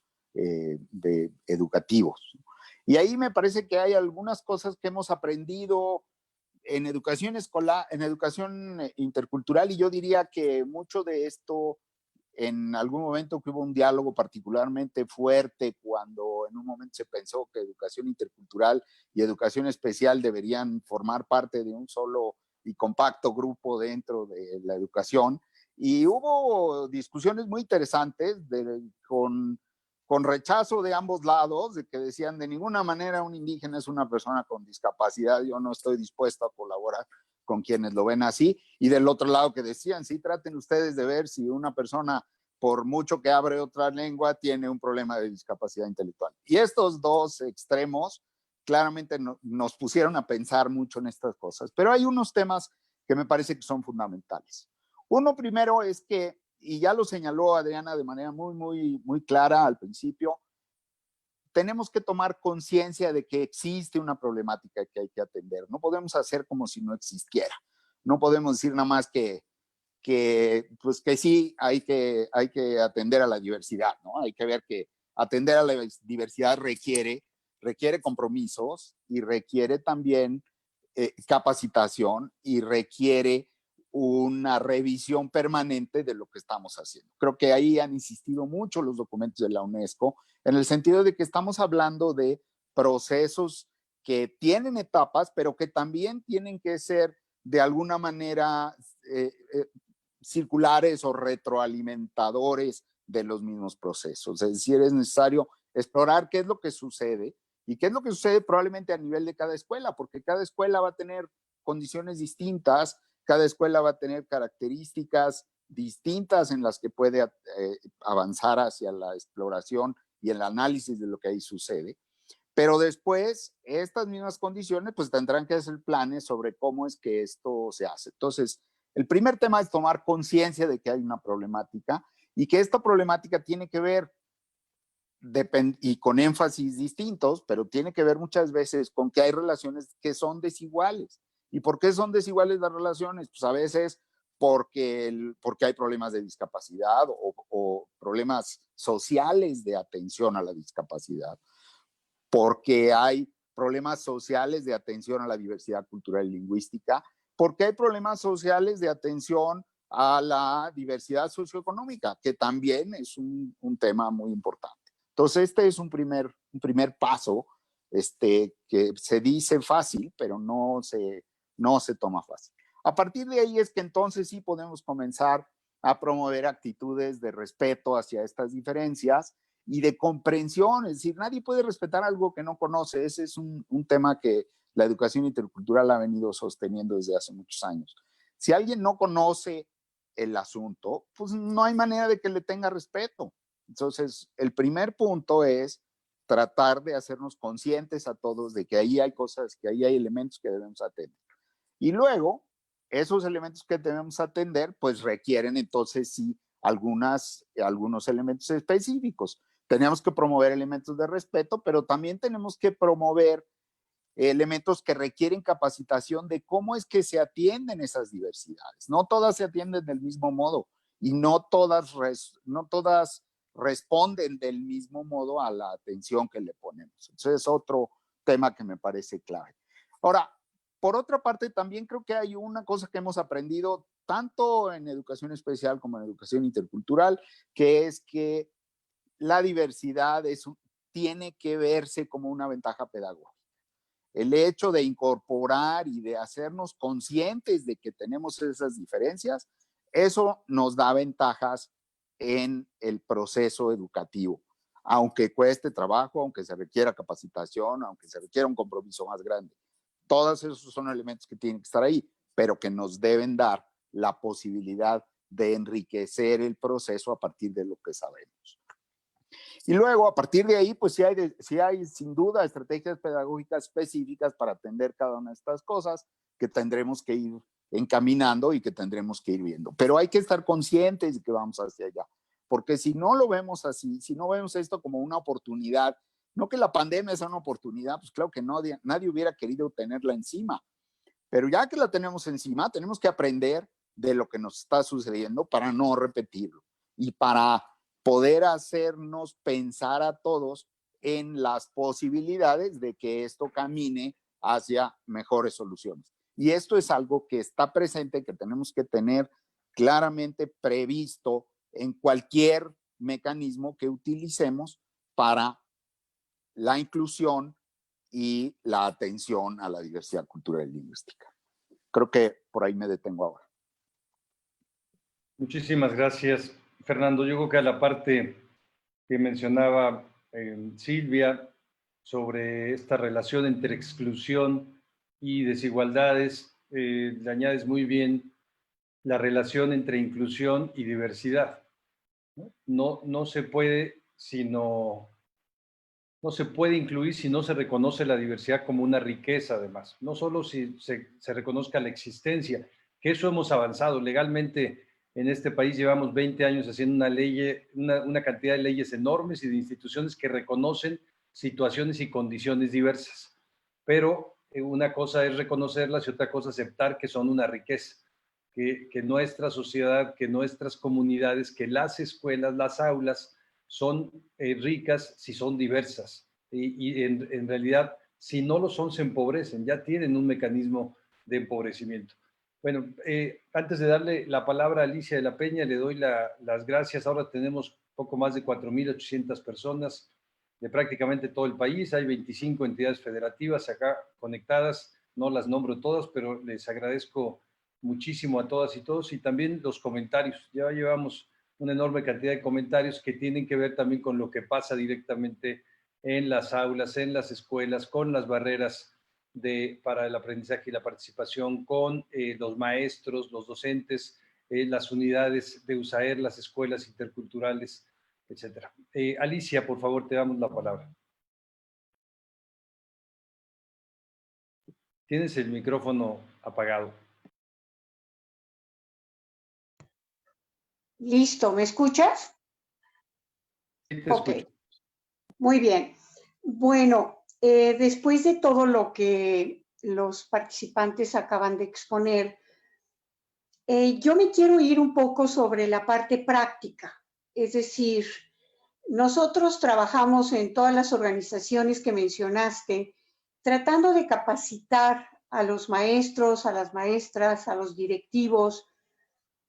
educativos. Y ahí me parece que hay algunas cosas que hemos aprendido en educación escolar, en educación intercultural, y yo diría que mucho de esto, en algún momento que hubo un diálogo particularmente fuerte cuando en un momento se pensó que educación intercultural y educación especial deberían formar parte de un solo y compacto grupo dentro de la educación. Y hubo discusiones muy interesantes con rechazo de ambos lados, de que decían de ninguna manera un indígena es una persona con discapacidad, yo no estoy dispuesto a colaborar con quienes lo ven así, y del otro lado que decían, sí, traten ustedes de ver si una persona, por mucho que abre otra lengua, tiene un problema de discapacidad intelectual. Y estos dos extremos claramente nos pusieron a pensar mucho en estas cosas, pero hay unos temas que me parece que son fundamentales. Uno primero es que, y ya lo señaló Adriana de manera muy clara al principio, tenemos que tomar conciencia de que existe una problemática que hay que atender. No podemos hacer como si no existiera. No podemos decir nada más que sí, hay que atender a la diversidad, ¿no? Hay que ver que atender a la diversidad requiere compromisos y requiere también capacitación y requiere una revisión permanente de lo que estamos haciendo. Creo que ahí han insistido mucho los documentos de la UNESCO en el sentido de que estamos hablando de procesos que tienen etapas, pero que también tienen que ser de alguna manera circulares o retroalimentadores de los mismos procesos. Es decir, es necesario explorar qué es lo que sucede y qué es lo que sucede probablemente a nivel de cada escuela, porque cada escuela va a tener condiciones distintas, cada escuela va a tener características distintas en las que puede avanzar hacia la exploración y el análisis de lo que ahí sucede. Pero después, estas mismas condiciones pues tendrán que hacer planes sobre cómo es que esto se hace. Entonces, el primer tema es tomar conciencia de que hay una problemática y que esta problemática tiene que ver, y con énfasis distintos, pero tiene que ver muchas veces con que hay relaciones que son desiguales. ¿Y por qué son desiguales las relaciones? Pues a veces porque hay problemas de discapacidad o problemas sociales de atención a la discapacidad, porque hay problemas sociales de atención a la diversidad cultural y lingüística, porque hay problemas sociales de atención a la diversidad socioeconómica, que también es un tema muy importante. Entonces, este es un primer paso que se dice fácil, pero no se toma fácil. A partir de ahí es que entonces sí podemos comenzar a promover actitudes de respeto hacia estas diferencias y de comprensión, es decir, nadie puede respetar algo que no conoce. Ese es un tema que la educación intercultural ha venido sosteniendo desde hace muchos años. Si alguien no conoce el asunto, pues no hay manera de que le tenga respeto. Entonces, el primer punto es tratar de hacernos conscientes a todos de que ahí hay cosas, que ahí hay elementos que debemos atender. Y luego, esos elementos que debemos atender, pues requieren entonces sí algunos elementos específicos. Tenemos que promover elementos de respeto, pero también tenemos que promover elementos que requieren capacitación de cómo es que se atienden esas diversidades. No todas se atienden del mismo modo y no todas responden del mismo modo a la atención que le ponemos. Entonces es otro tema que me parece clave. Ahora, por otra parte, también creo que hay una cosa que hemos aprendido tanto en educación especial como en educación intercultural, que es que la diversidad tiene que verse como una ventaja pedagógica. El hecho de incorporar y de hacernos conscientes de que tenemos esas diferencias, eso nos da ventajas en el proceso educativo, aunque cueste trabajo, aunque se requiera capacitación, aunque se requiera un compromiso más grande. Todos esos son elementos que tienen que estar ahí, pero que nos deben dar la posibilidad de enriquecer el proceso a partir de lo que sabemos. Y luego, a partir de ahí, pues sí hay sin duda estrategias pedagógicas específicas para atender cada una de estas cosas que tendremos que ir encaminando y que tendremos que ir viendo. Pero hay que estar conscientes de que vamos hacia allá, porque si no lo vemos así, si no vemos esto como una oportunidad, no que la pandemia sea una oportunidad, pues claro que nadie hubiera querido tenerla encima, pero ya que la tenemos encima, tenemos que aprender de lo que nos está sucediendo para no repetirlo y para poder hacernos pensar a todos en las posibilidades de que esto camine hacia mejores soluciones. Y esto es algo que está presente, que tenemos que tener claramente previsto en cualquier mecanismo que utilicemos para la inclusión y la atención a la diversidad cultural y lingüística. Creo que por ahí me detengo ahora. Muchísimas gracias, Fernando. Yo creo que a la parte que mencionaba Silvia sobre esta relación entre exclusión y desigualdades, le añades muy bien la relación entre inclusión y diversidad. No se puede no se puede incluir si no se reconoce la diversidad como una riqueza, además. No solo si se reconozca la existencia, que eso hemos avanzado. Legalmente en este país llevamos 20 años haciendo una cantidad de leyes enormes y de instituciones que reconocen situaciones y condiciones diversas. Pero una cosa es reconocerlas y otra cosa aceptar que son una riqueza. Que nuestra sociedad, que nuestras comunidades, que las escuelas, las aulas son ricas si son diversas. Y en realidad, si no lo son, se empobrecen. Ya tienen un mecanismo de empobrecimiento. Bueno, antes de darle la palabra a Alicia de la Peña, le doy las gracias. Ahora tenemos poco más de 4.800 personas de prácticamente todo el país. Hay 25 entidades federativas acá conectadas. No las nombro todas, pero les agradezco muchísimo a todas y todos, y también los comentarios. Ya llevamos una enorme cantidad de comentarios que tienen que ver también con lo que pasa directamente en las aulas, en las escuelas, con las barreras para el aprendizaje y la participación, con los maestros, los docentes, las unidades de USAER, las escuelas interculturales, etc. Alicia, por favor, te damos la palabra. Tienes el micrófono apagado. Listo, ¿me escuchas? Sí, te Ok, escucho. muy bien. Bueno, después de todo lo que los participantes acaban de exponer, yo me quiero ir un poco sobre la parte práctica. Es decir, nosotros trabajamos en todas las organizaciones que mencionaste, tratando de capacitar a los maestros, a las maestras, a los directivos,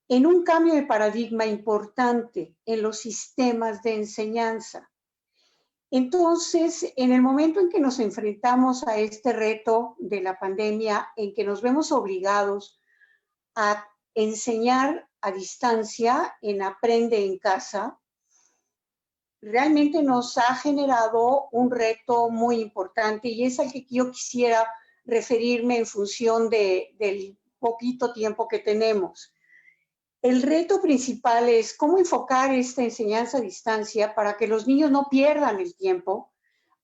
en un cambio de paradigma importante en los sistemas de enseñanza. Entonces, en el momento en que nos enfrentamos a este reto de la pandemia, en que nos vemos obligados a enseñar a distancia en Aprende en Casa, realmente nos ha generado un reto muy importante y es al que yo quisiera referirme en función del poquito tiempo que tenemos. El reto principal es cómo enfocar esta enseñanza a distancia para que los niños no pierdan el tiempo,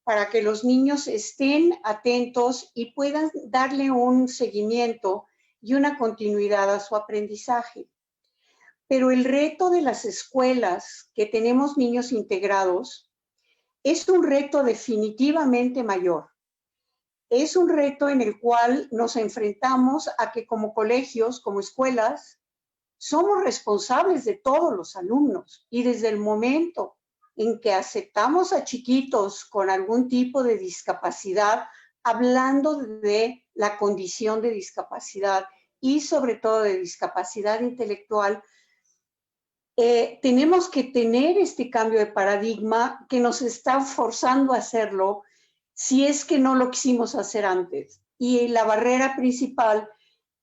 para que los niños estén atentos y puedan darle un seguimiento y una continuidad a su aprendizaje. Pero el reto de las escuelas que tenemos niños integrados es un reto definitivamente mayor. Es un reto en el cual nos enfrentamos a que como colegios, como escuelas, somos responsables de todos los alumnos y desde el momento en que aceptamos a chiquitos con algún tipo de discapacidad, hablando de la condición de discapacidad y sobre todo de discapacidad intelectual, tenemos que tener este cambio de paradigma que nos está forzando a hacerlo si es que no lo quisimos hacer antes. Y la barrera principal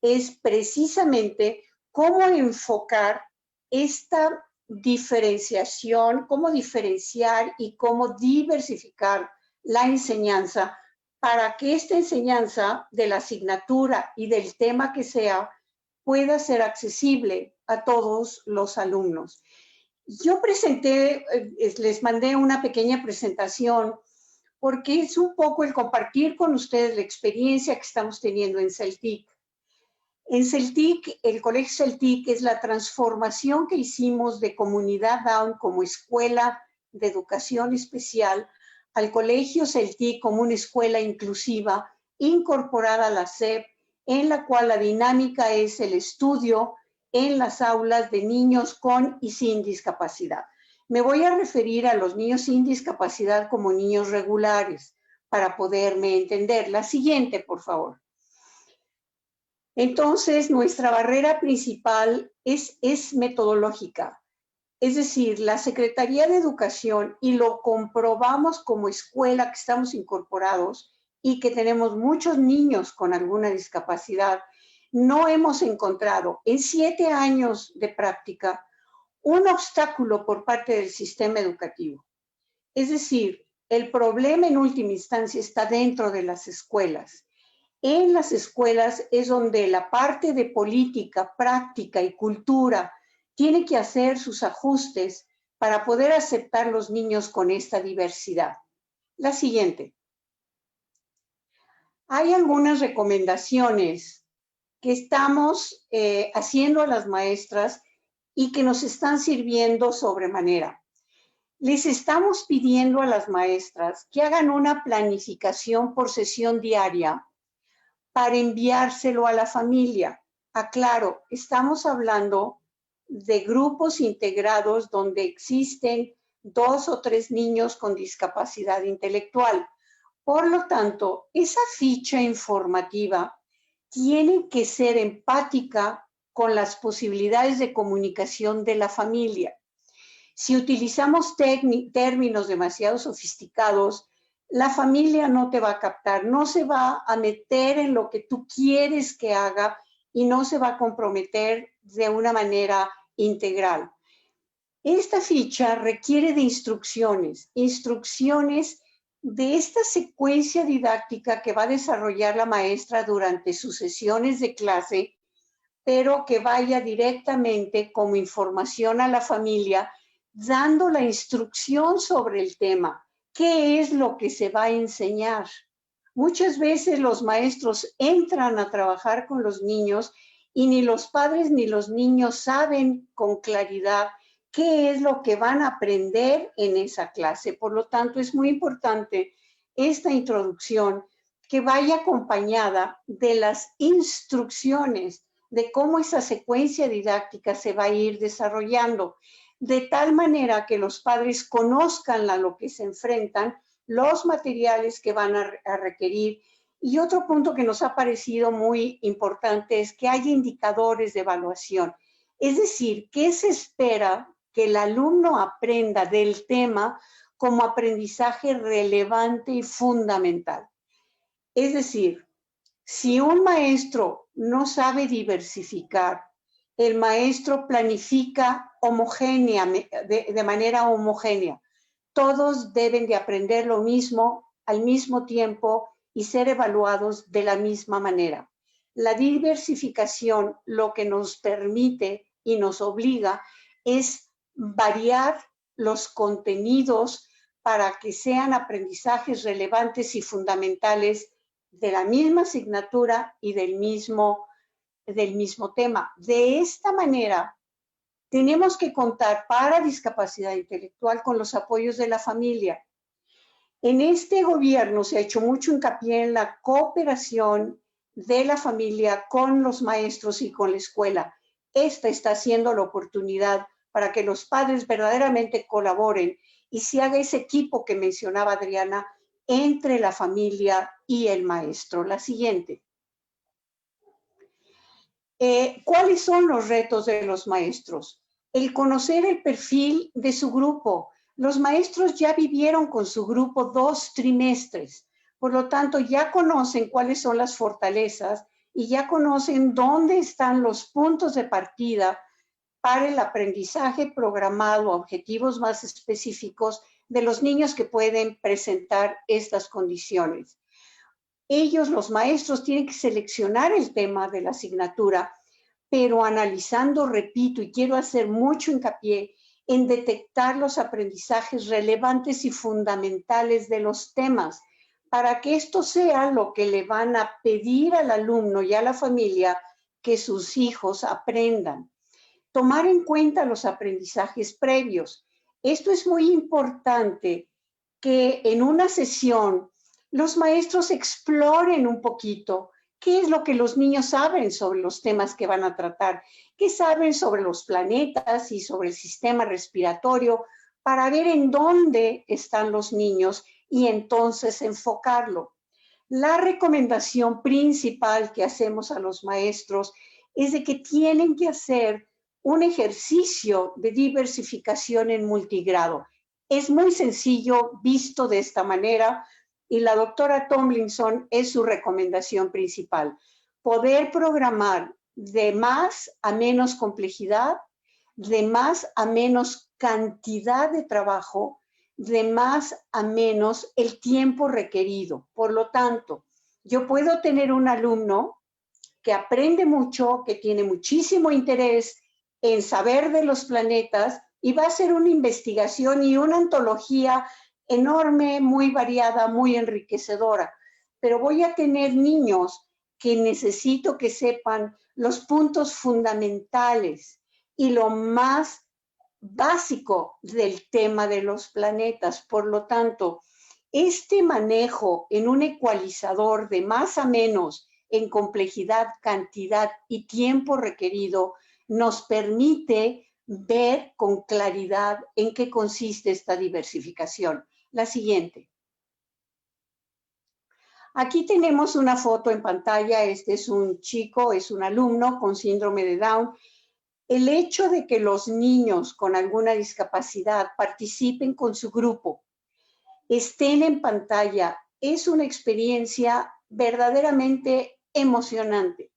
es precisamente cómo enfocar esta diferenciación, cómo diferenciar y cómo diversificar la enseñanza para que esta enseñanza de la asignatura y del tema que sea pueda ser accesible a todos los alumnos. Yo les mandé una pequeña presentación porque es un poco el compartir con ustedes la experiencia que estamos teniendo en CELTIC. En CELTIC, el Colegio CELTIC es la transformación que hicimos de Comunidad Down como escuela de educación especial al Colegio CELTIC como una escuela inclusiva incorporada a la SEP, en la cual la dinámica es el estudio en las aulas de niños con y sin discapacidad. Me voy a referir a los niños sin discapacidad como niños regulares para poderme entender. La siguiente, por favor. Entonces, nuestra barrera principal es metodológica. Es decir, la Secretaría de Educación, y lo comprobamos como escuela que estamos incorporados y que tenemos muchos niños con alguna discapacidad, no hemos encontrado en 7 años de práctica un obstáculo por parte del sistema educativo. Es decir, el problema en última instancia está dentro de las escuelas. En las escuelas es donde la parte de política, práctica y cultura tiene que hacer sus ajustes para poder aceptar los niños con esta diversidad. La siguiente. Hay algunas recomendaciones que estamos haciendo a las maestras y que nos están sirviendo sobremanera. Les estamos pidiendo a las maestras que hagan una planificación por sesión diaria para enviárselo a la familia. Aclaro, estamos hablando de grupos integrados donde existen 2 o 3 niños con discapacidad intelectual. Por lo tanto, esa ficha informativa tiene que ser empática con las posibilidades de comunicación de la familia. Si utilizamos términos demasiado sofisticados, la familia no te va a captar, no se va a meter en lo que tú quieres que haga y no se va a comprometer de una manera integral. Esta ficha requiere de instrucciones de esta secuencia didáctica que va a desarrollar la maestra durante sus sesiones de clase, pero que vaya directamente como información a la familia, dando la instrucción sobre el tema. ¿Qué es lo que se va a enseñar? Muchas veces los maestros entran a trabajar con los niños y ni los padres ni los niños saben con claridad qué es lo que van a aprender en esa clase. Por lo tanto, es muy importante esta introducción que vaya acompañada de las instrucciones de cómo esa secuencia didáctica se va a ir desarrollando, de tal manera que los padres conozcan a lo que se enfrentan, los materiales que van a requerir. Y otro punto que nos ha parecido muy importante es que haya indicadores de evaluación. Es decir, ¿qué se espera que el alumno aprenda del tema como aprendizaje relevante y fundamental? Es decir, si un maestro no sabe diversificar, el maestro planifica de manera homogénea. Todos deben de aprender lo mismo al mismo tiempo y ser evaluados de la misma manera. La diversificación lo que nos permite y nos obliga es variar los contenidos para que sean aprendizajes relevantes y fundamentales de la misma asignatura y del mismo tema. De esta manera, tenemos que contar para discapacidad intelectual con los apoyos de la familia. En este gobierno se ha hecho mucho hincapié en la cooperación de la familia con los maestros y con la escuela. Esta está siendo la oportunidad para que los padres verdaderamente colaboren y se haga ese equipo que mencionaba Adriana entre la familia y el maestro. La siguiente. ¿Cuáles son los retos de los maestros? El conocer el perfil de su grupo. Los maestros ya vivieron con su grupo 2 trimestres, por lo tanto ya conocen cuáles son las fortalezas y ya conocen dónde están los puntos de partida para el aprendizaje programado a objetivos más específicos de los niños que pueden presentar estas condiciones. Ellos, los maestros, tienen que seleccionar el tema de la asignatura, pero analizando, repito, y quiero hacer mucho hincapié en detectar los aprendizajes relevantes y fundamentales de los temas, para que esto sea lo que le van a pedir al alumno y a la familia que sus hijos aprendan. Tomar en cuenta los aprendizajes previos. Esto es muy importante, que en una sesión los maestros exploren un poquito qué es lo que los niños saben sobre los temas que van a tratar, qué saben sobre los planetas y sobre el sistema respiratorio, para ver en dónde están los niños y entonces enfocarlo. La recomendación principal que hacemos a los maestros es de que tienen que hacer un ejercicio de diversificación en multigrado. Es muy sencillo visto de esta manera y la doctora Tomlinson es su recomendación principal. poder programar de más a menos complejidad, de más a menos cantidad de trabajo, de más a menos el tiempo requerido. Por lo tanto, yo puedo tener un alumno que aprende mucho, que tiene muchísimo interés en saber de los planetas y va a hacer una investigación y una antología enorme, muy variada, muy enriquecedora. Pero voy a tener niños que necesito que sepan los puntos fundamentales y lo más básico del tema de los planetas. Por lo tanto, este manejo en un ecualizador de más a menos en complejidad, cantidad y tiempo requerido nos permite ver con claridad en qué consiste esta diversificación. La siguiente. Aquí tenemos una foto en pantalla. Este es un chico, es un alumno con síndrome de Down. El hecho de que los niños con alguna discapacidad participen con su grupo, estén en pantalla, es una experiencia verdaderamente emocionante.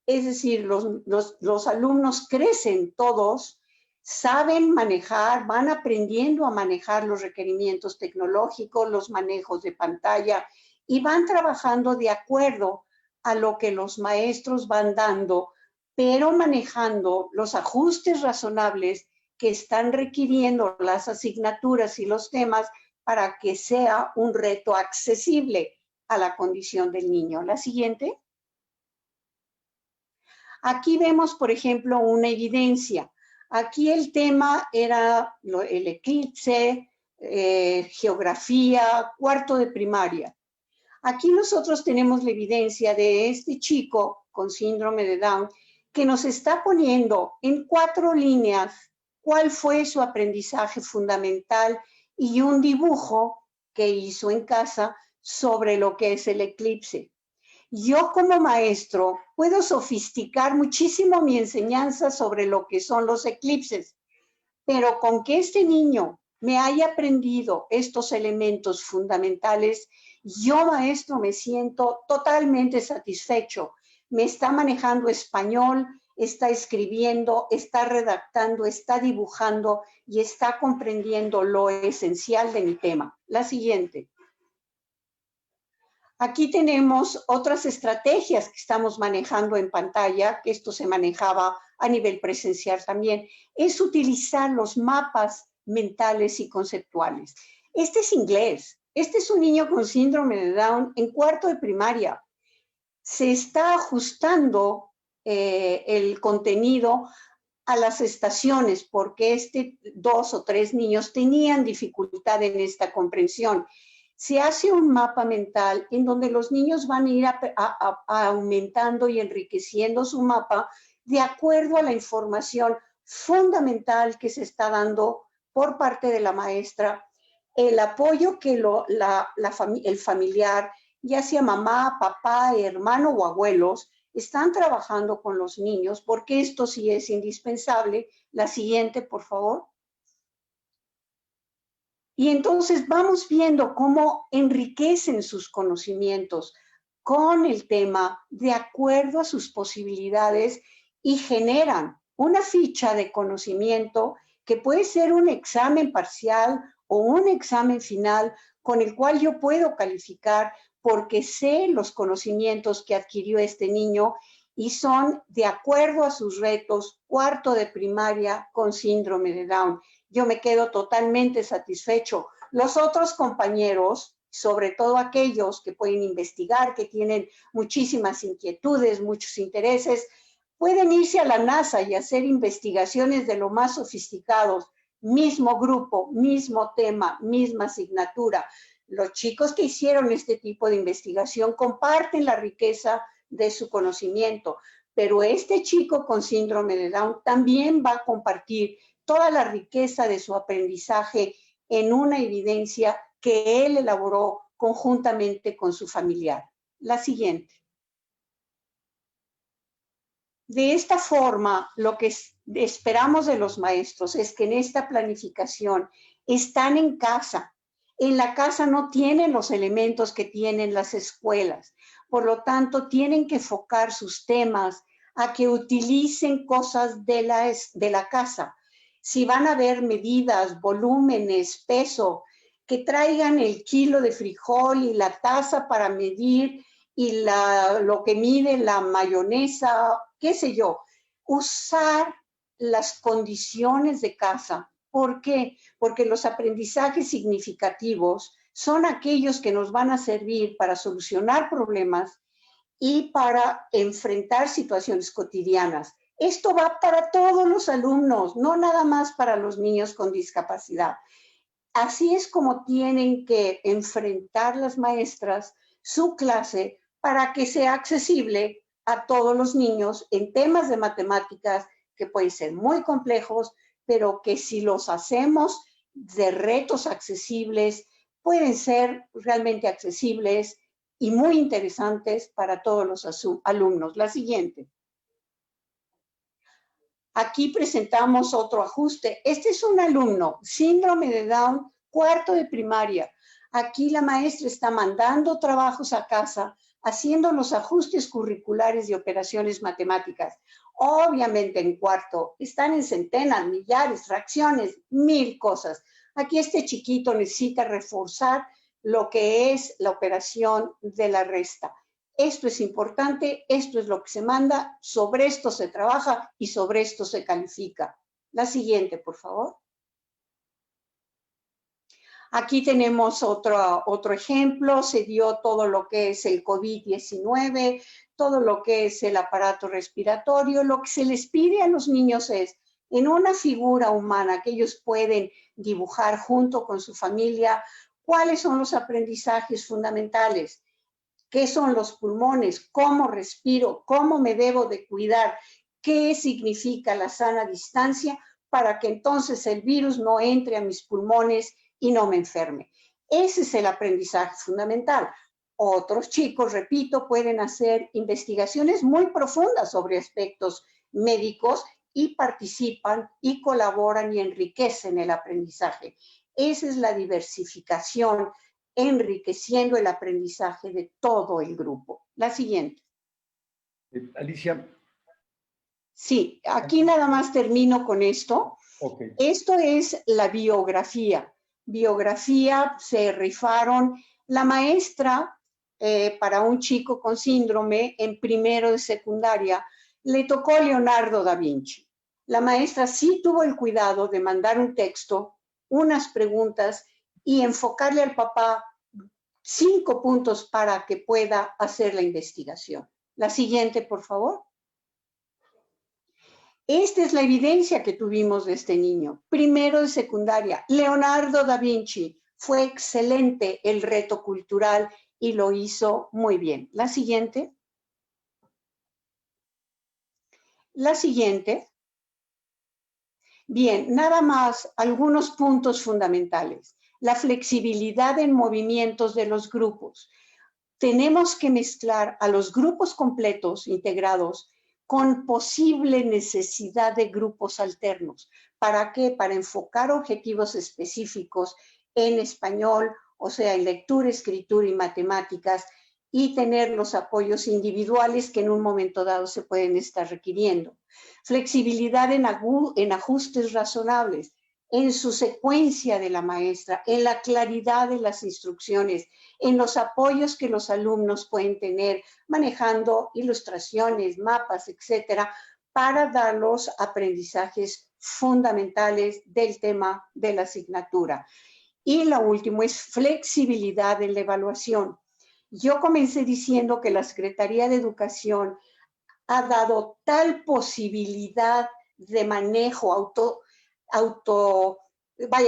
Es decir, los alumnos crecen todos, saben manejar, van aprendiendo a manejar los requerimientos tecnológicos, los manejos de pantalla y van trabajando de acuerdo a lo que los maestros van dando, pero manejando los ajustes razonables que están requiriendo las asignaturas y los temas para que sea un reto accesible a la condición del niño. La siguiente. Aquí vemos, por ejemplo, una evidencia. Aquí el tema era el eclipse, geografía, cuarto de primaria. Aquí nosotros tenemos la evidencia de este chico con síndrome de Down que nos está poniendo en 4 líneas cuál fue su aprendizaje fundamental y un dibujo que hizo en casa sobre lo que es el eclipse. Yo como maestro puedo sofisticar muchísimo mi enseñanza sobre lo que son los eclipses, pero con que este niño me haya aprendido estos elementos fundamentales, yo maestro me siento totalmente satisfecho. Me está manejando español, está escribiendo, está redactando, está dibujando y está comprendiendo lo esencial de mi tema. La siguiente. Aquí tenemos otras estrategias que estamos manejando en pantalla, que esto se manejaba a nivel presencial también, es utilizar los mapas mentales y conceptuales. Este es inglés. Este es un niño con síndrome de Down en cuarto de primaria. Se está ajustando el contenido a las estaciones porque 2 o 3 niños tenían dificultad en esta comprensión. Se hace un mapa mental en donde los niños van a ir aumentando y enriqueciendo su mapa de acuerdo a la información fundamental que se está dando por parte de la maestra, el apoyo que el familiar, ya sea mamá, papá, hermano o abuelos, están trabajando con los niños, porque esto sí es indispensable. La siguiente, por favor. Y entonces vamos viendo cómo enriquecen sus conocimientos con el tema de acuerdo a sus posibilidades y generan una ficha de conocimiento que puede ser un examen parcial o un examen final con el cual yo puedo calificar porque sé los conocimientos que adquirió este niño y son de acuerdo a sus retos, cuarto de primaria con síndrome de Down. Yo me quedo totalmente satisfecho. Los otros compañeros, sobre todo aquellos que pueden investigar, que tienen muchísimas inquietudes, muchos intereses, pueden irse a la NASA y hacer investigaciones de lo más sofisticados, mismo grupo, mismo tema, misma asignatura. Los chicos que hicieron este tipo de investigación comparten la riqueza de su conocimiento, pero este chico con síndrome de Down también va a compartir toda la riqueza de su aprendizaje en una evidencia que él elaboró conjuntamente con su familiar. La siguiente. De esta forma, lo que esperamos de los maestros es que en esta planificación están en casa. En la casa no tienen los elementos que tienen las escuelas. Por lo tanto, tienen que enfocar sus temas a que utilicen cosas de la casa. Si van a ver medidas, volúmenes, peso, que traigan el kilo de frijol y la taza para medir y lo que mide la mayonesa, qué sé yo. Usar las condiciones de casa. ¿Por qué? Porque los aprendizajes significativos son aquellos que nos van a servir para solucionar problemas y para enfrentar situaciones cotidianas. Esto va para todos los alumnos, no nada más para los niños con discapacidad. Así es como tienen que enfrentar las maestras su clase para que sea accesible a todos los niños en temas de matemáticas que pueden ser muy complejos, pero que si los hacemos de retos accesibles, pueden ser realmente accesibles y muy interesantes para todos los alumnos. La siguiente. Aquí presentamos otro ajuste. Este es un alumno, síndrome de Down, cuarto de primaria. Aquí la maestra está mandando trabajos a casa, haciendo los ajustes curriculares de operaciones matemáticas. Obviamente en cuarto están en centenas, millares, fracciones, 1000 cosas. Aquí este chiquito necesita reforzar lo que es la operación de la resta. Esto es importante, esto es lo que se manda, sobre esto se trabaja y sobre esto se califica. La siguiente, por favor. Aquí tenemos otro ejemplo, se dio todo lo que es el COVID-19, todo lo que es el aparato respiratorio. Lo que se les pide a los niños es, en una figura humana que ellos pueden dibujar junto con su familia, cuáles son los aprendizajes fundamentales. ¿Qué son los pulmones? ¿Cómo respiro? ¿Cómo me debo de cuidar? ¿Qué significa la sana distancia para que entonces el virus no entre a mis pulmones y no me enferme? Ese es el aprendizaje fundamental. Otros chicos, repito, pueden hacer investigaciones muy profundas sobre aspectos médicos y participan y colaboran y enriquecen el aprendizaje. Esa es la diversificación, enriqueciendo el aprendizaje de todo el grupo. La siguiente. Alicia. Sí, aquí nada más termino con esto. Okay. Esto es la biografía. Biografía, se rifaron. La maestra, para un chico con síndrome en primero de secundaria, le tocó Leonardo da Vinci. La maestra sí tuvo el cuidado de mandar un texto, unas preguntas y enfocarle al papá 5 puntos para que pueda hacer la investigación. La siguiente, por favor. Esta es la evidencia que tuvimos de este niño. Primero de secundaria, Leonardo da Vinci. Fue excelente el reto cultural y lo hizo muy bien. La siguiente. La siguiente. Bien, nada más algunos puntos fundamentales. La flexibilidad en movimientos de los grupos. Tenemos que mezclar a los grupos completos integrados con posible necesidad de grupos alternos. ¿Para qué? Para enfocar objetivos específicos en español, o sea, en lectura, escritura y matemáticas, y tener los apoyos individuales que en un momento dado se pueden estar requiriendo. Flexibilidad en ajustes razonables, en su secuencia de la maestra, en la claridad de las instrucciones, en los apoyos que los alumnos pueden tener, manejando ilustraciones, mapas, etcétera, para dar los aprendizajes fundamentales del tema de la asignatura. Y lo último es flexibilidad en la evaluación. Yo comencé diciendo que la Secretaría de Educación ha dado tal posibilidad de manejo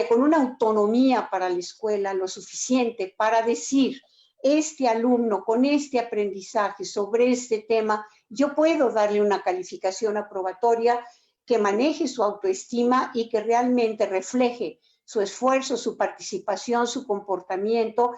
con una autonomía para la escuela lo suficiente para decir, este alumno con este aprendizaje sobre este tema, yo puedo darle una calificación aprobatoria que maneje su autoestima y que realmente refleje su esfuerzo, su participación, su comportamiento,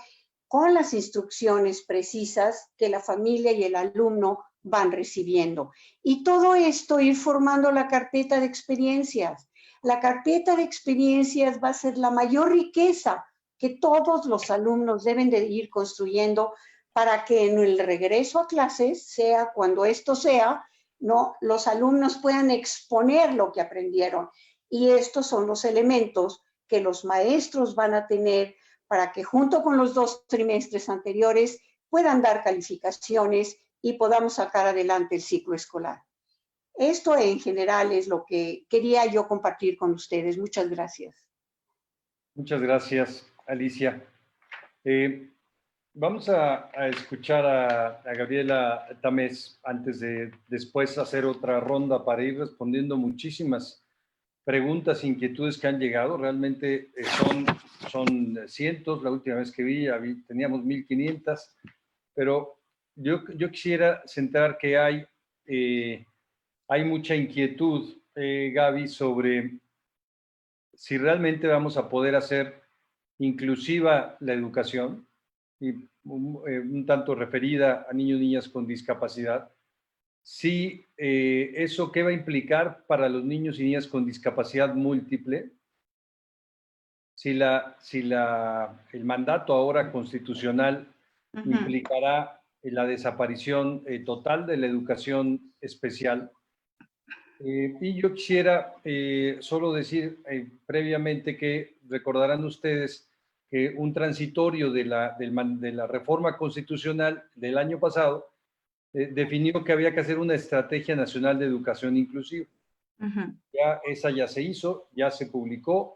con las instrucciones precisas que la familia y el alumno van recibiendo. Y todo esto ir formando la carpeta de experiencias. La carpeta de experiencias va a ser la mayor riqueza que todos los alumnos deben de ir construyendo para que en el regreso a clases, sea cuando esto sea, ¿no?, los alumnos puedan exponer lo que aprendieron. Y estos son los elementos que los maestros van a tener para que junto con los 2 trimestres anteriores puedan dar calificaciones y podamos sacar adelante el ciclo escolar. Esto en general es lo que quería yo compartir con ustedes. Muchas gracias. Muchas gracias, Alicia. Vamos a escuchar a Gabriela Tamés antes de después hacer otra ronda para ir respondiendo muchísimas preguntas, inquietudes que han llegado. Realmente son cientos. La última vez que vi teníamos 1,500, pero yo quisiera centrar que hay mucha inquietud, Gaby, sobre si realmente vamos a poder hacer inclusiva la educación, y un tanto referida a niños y niñas con discapacidad. Sí, ¿eso qué va a implicar para los niños y niñas con discapacidad múltiple? Si el mandato ahora constitucional implicará la desaparición total de la educación especial. Y yo quisiera solo decir previamente que recordarán ustedes que un transitorio de la reforma constitucional del año pasado definió que había que hacer una estrategia nacional de educación inclusiva. Esa ya se hizo, ya se publicó,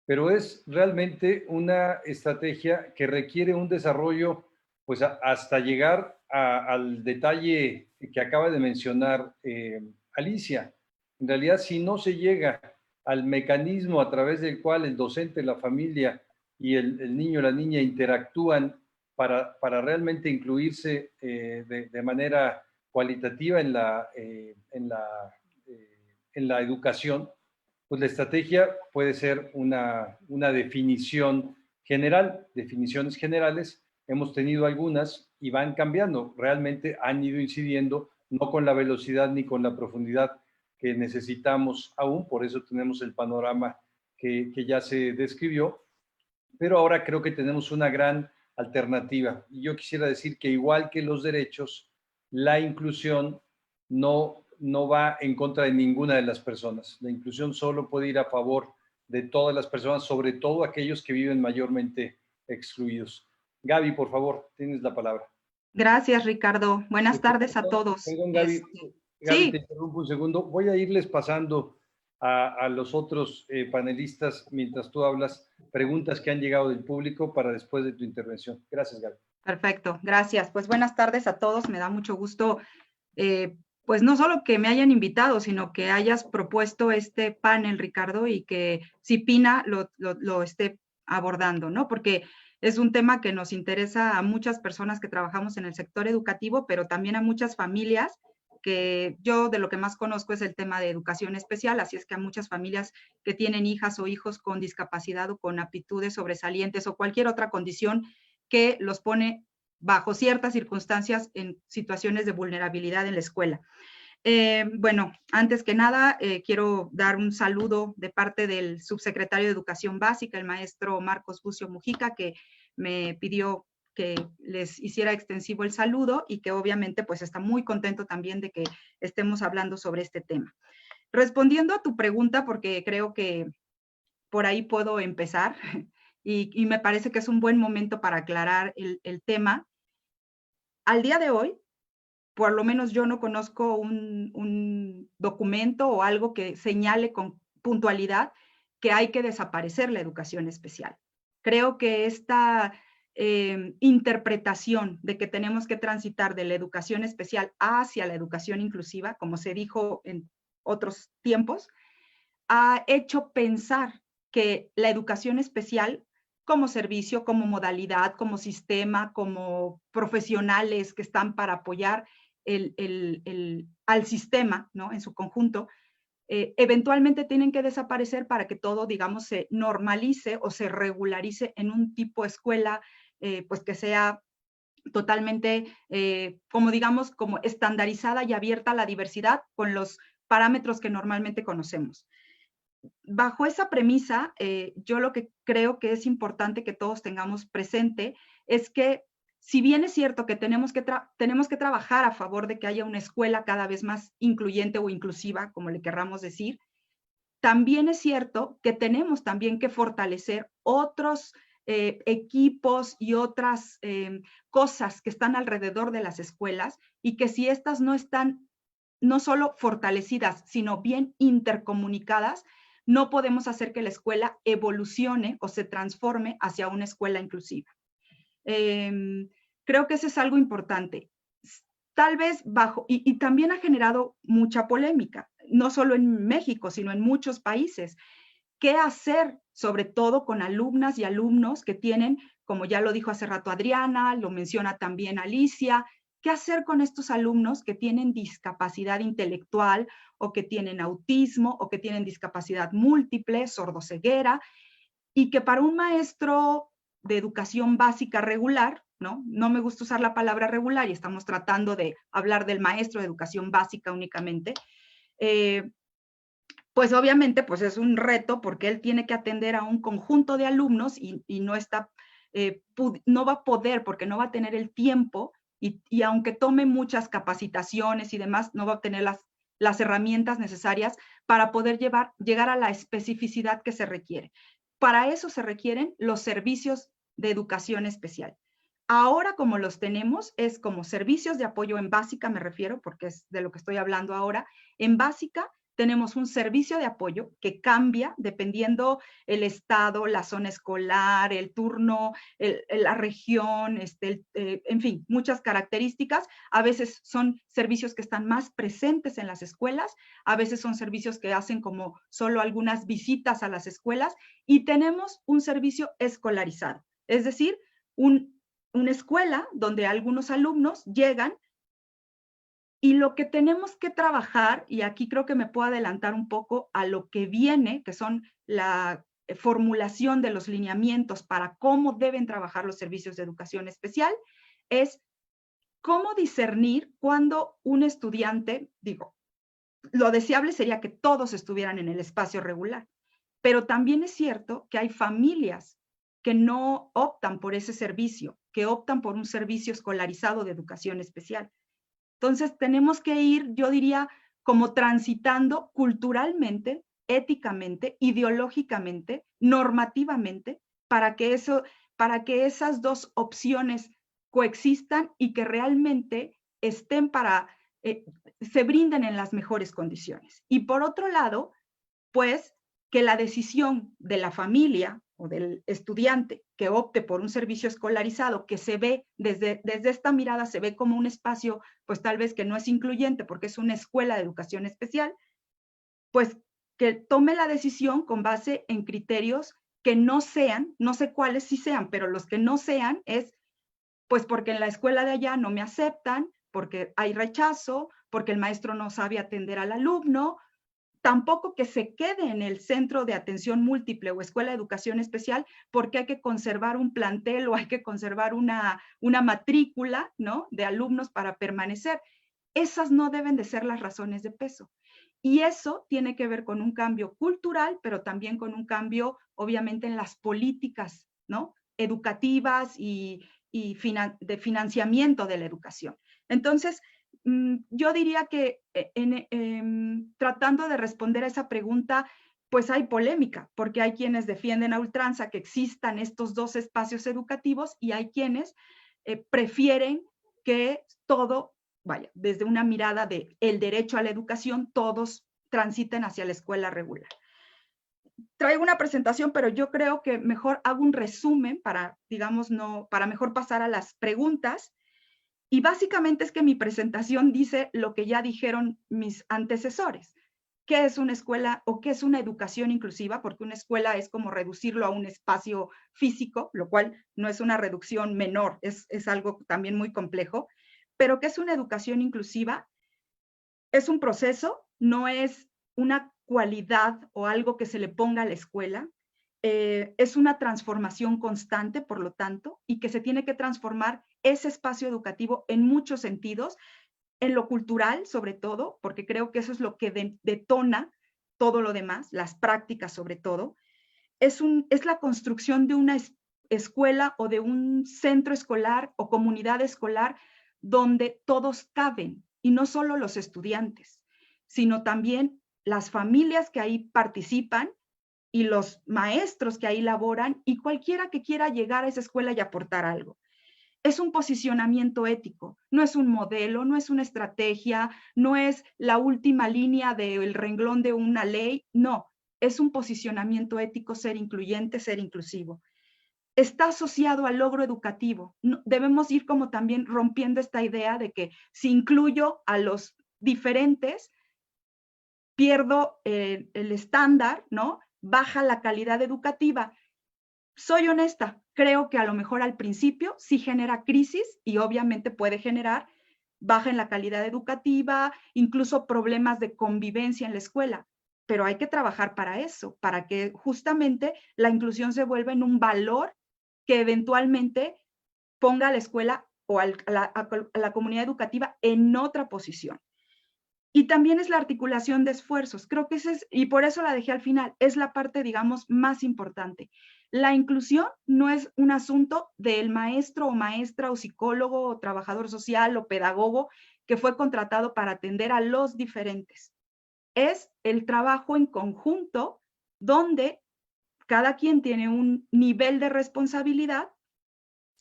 pero es realmente una estrategia que requiere un desarrollo, pues hasta llegar al detalle que acaba de mencionar Alicia. En realidad, si no se llega al mecanismo a través del cual el docente, la familia y el niño o la niña interactúan para realmente incluirse de manera cualitativa en la educación, pues la estrategia puede ser una definición general, definiciones generales. Hemos tenido algunas y van cambiando, realmente han ido incidiendo, no con la velocidad ni con la profundidad que necesitamos aún, por eso tenemos el panorama que ya se describió, pero ahora creo que tenemos una gran alternativa. Y yo quisiera decir que igual que los derechos, la inclusión no va en contra de ninguna de las personas. La inclusión solo puede ir a favor de todas las personas, sobre todo aquellos que viven mayormente excluidos. Gaby, por favor, tienes la palabra. Gracias, Ricardo. Buenas tardes a todos. Perdón, Gaby, sí. Te interrumpo un segundo. Voy a irles pasando a los otros panelistas, mientras tú hablas, preguntas que han llegado del público para después de tu intervención. Gracias, Gaby. Perfecto, gracias. Pues buenas tardes a todos. Me da mucho gusto, pues no solo que me hayan invitado, sino que hayas propuesto este panel, Ricardo, y que CIPINA lo esté abordando, ¿no? Porque es un tema que nos interesa a muchas personas que trabajamos en el sector educativo, pero también a muchas familias, que yo de lo que más conozco es el tema de educación especial, así es que a muchas familias que tienen hijas o hijos con discapacidad o con aptitudes sobresalientes o cualquier otra condición que los pone bajo ciertas circunstancias en situaciones de vulnerabilidad en la escuela. Bueno, antes que nada, quiero dar un saludo de parte del subsecretario de Educación Básica, el maestro Marcos Bucio Mujica, que me pidió que les hiciera extensivo el saludo y que obviamente pues está muy contento también de que estemos hablando sobre este tema. Respondiendo a tu pregunta, porque creo que por ahí puedo empezar y me parece que es un buen momento para aclarar el tema. Al día de hoy, por lo menos yo no conozco un documento o algo que señale con puntualidad que hay que desaparecer la educación especial. Creo que esta interpretación de que tenemos que transitar de la educación especial hacia la educación inclusiva, como se dijo en otros tiempos, ha hecho pensar que la educación especial como servicio, como modalidad, como sistema, como profesionales que están para apoyar al sistema, ¿no?, en su conjunto, eventualmente tienen que desaparecer para que todo, digamos, se normalice o se regularice en un tipo de escuela, pues que sea totalmente, como digamos, como estandarizada y abierta a la diversidad con los parámetros que normalmente conocemos. Bajo esa premisa, yo lo que creo que es importante que todos tengamos presente es que si bien es cierto que tenemos que trabajar a favor de que haya una escuela cada vez más incluyente o inclusiva, como le querramos decir, también es cierto que tenemos también que fortalecer otros equipos y otras cosas que están alrededor de las escuelas, y que si estas no están no solo fortalecidas, sino bien intercomunicadas, no podemos hacer que la escuela evolucione o se transforme hacia una escuela inclusiva. Creo que eso es algo importante. Tal vez y también ha generado mucha polémica, no solo en México, sino en muchos países. ¿Qué hacer, sobre todo con alumnas y alumnos que tienen, como ya lo dijo hace rato Adriana, lo menciona también Alicia, qué hacer con estos alumnos que tienen discapacidad intelectual o que tienen autismo o que tienen discapacidad múltiple, sordoceguera, y que para un maestro de educación básica regular, no me gusta usar la palabra regular y estamos tratando de hablar del maestro de educación básica únicamente, pues obviamente pues es un reto porque él tiene que atender a un conjunto de alumnos y no va a poder, porque no va a tener el tiempo y aunque tome muchas capacitaciones y demás, no va a obtener las herramientas necesarias para poder llegar a la especificidad que se requiere. Para eso se requieren los servicios de educación especial. Ahora, como los tenemos, es como servicios de apoyo en básica, me refiero, porque es de lo que estoy hablando ahora. En básica tenemos un servicio de apoyo que cambia dependiendo el estado, la zona escolar, el turno, la región, en fin, muchas características. A veces son servicios que están más presentes en las escuelas, a veces son servicios que hacen como solo algunas visitas a las escuelas, y tenemos un servicio escolarizado, es decir, una escuela donde algunos alumnos llegan y lo que tenemos que trabajar, y aquí creo que me puedo adelantar un poco a lo que viene, que son la formulación de los lineamientos para cómo deben trabajar los servicios de educación especial, es cómo discernir cuando un estudiante, lo deseable sería que todos estuvieran en el espacio regular, pero también es cierto que hay familias que no optan por ese servicio, que optan por un servicio escolarizado de educación especial. Entonces tenemos que ir, yo diría, como transitando culturalmente, éticamente, ideológicamente, normativamente, para que esas dos opciones coexistan y que realmente estén se brinden en las mejores condiciones. Y por otro lado, pues, que la decisión de la familia o del estudiante que opte por un servicio escolarizado, que se ve desde esta mirada, se ve como un espacio, pues tal vez que no es incluyente porque es una escuela de educación especial, pues que tome la decisión con base en criterios que no sean, no sé cuáles sí sean, pero los que no sean es, pues porque en la escuela de allá no me aceptan, porque hay rechazo, porque el maestro no sabe atender al alumno. Tampoco que se quede en el centro de atención múltiple o escuela de educación especial porque hay que conservar un plantel o hay que conservar una matrícula, ¿no?, de alumnos para permanecer. Esas no deben de ser las razones de peso. Y eso tiene que ver con un cambio cultural, pero también con un cambio, obviamente, en las políticas, ¿no?, educativas y de financiamiento de la educación. Entonces, yo diría que tratando de responder a esa pregunta, pues hay polémica, porque hay quienes defienden a ultranza que existan estos dos espacios educativos y hay quienes prefieren que todo, vaya, desde una mirada de el derecho a la educación, todos transiten hacia la escuela regular. Traigo una presentación, pero yo creo que mejor hago un resumen para, digamos, para mejor pasar a las preguntas. Y básicamente es que mi presentación dice lo que ya dijeron mis antecesores. ¿Qué es una escuela o qué es una educación inclusiva? Porque una escuela es como reducirlo a un espacio físico, lo cual no es una reducción menor, es algo también muy complejo. Pero ¿qué es una educación inclusiva? Es un proceso, no es una cualidad o algo que se le ponga a la escuela. Es una transformación constante, por lo tanto, y que se tiene que transformar ese espacio educativo en muchos sentidos, en lo cultural sobre todo, porque creo que eso es lo que detona todo lo demás, las prácticas sobre todo. Es la construcción de una escuela o de un centro escolar o comunidad escolar donde todos caben, y no solo los estudiantes, sino también las familias que ahí participan y los maestros que ahí laboran y cualquiera que quiera llegar a esa escuela y aportar algo. Es un posicionamiento ético, no es un modelo, no es una estrategia, no es la última línea del renglón de una ley, no, es un posicionamiento ético ser incluyente, ser inclusivo. Está asociado al logro educativo. Debemos ir como también rompiendo esta idea de que si incluyo a los diferentes, pierdo el estándar, ¿no? Baja la calidad educativa. Soy honesta, creo que a lo mejor al principio sí genera crisis y obviamente puede generar baja en la calidad educativa, incluso problemas de convivencia en la escuela, pero hay que trabajar para eso, para que justamente la inclusión se vuelva en un valor que eventualmente ponga a la escuela o a la comunidad educativa en otra posición. Y también es la articulación de esfuerzos. Creo que ese es, y por eso la dejé al final, es la parte, digamos, más importante. La inclusión no es un asunto del maestro o maestra o psicólogo o trabajador social o pedagogo que fue contratado para atender a los diferentes. Es el trabajo en conjunto donde cada quien tiene un nivel de responsabilidad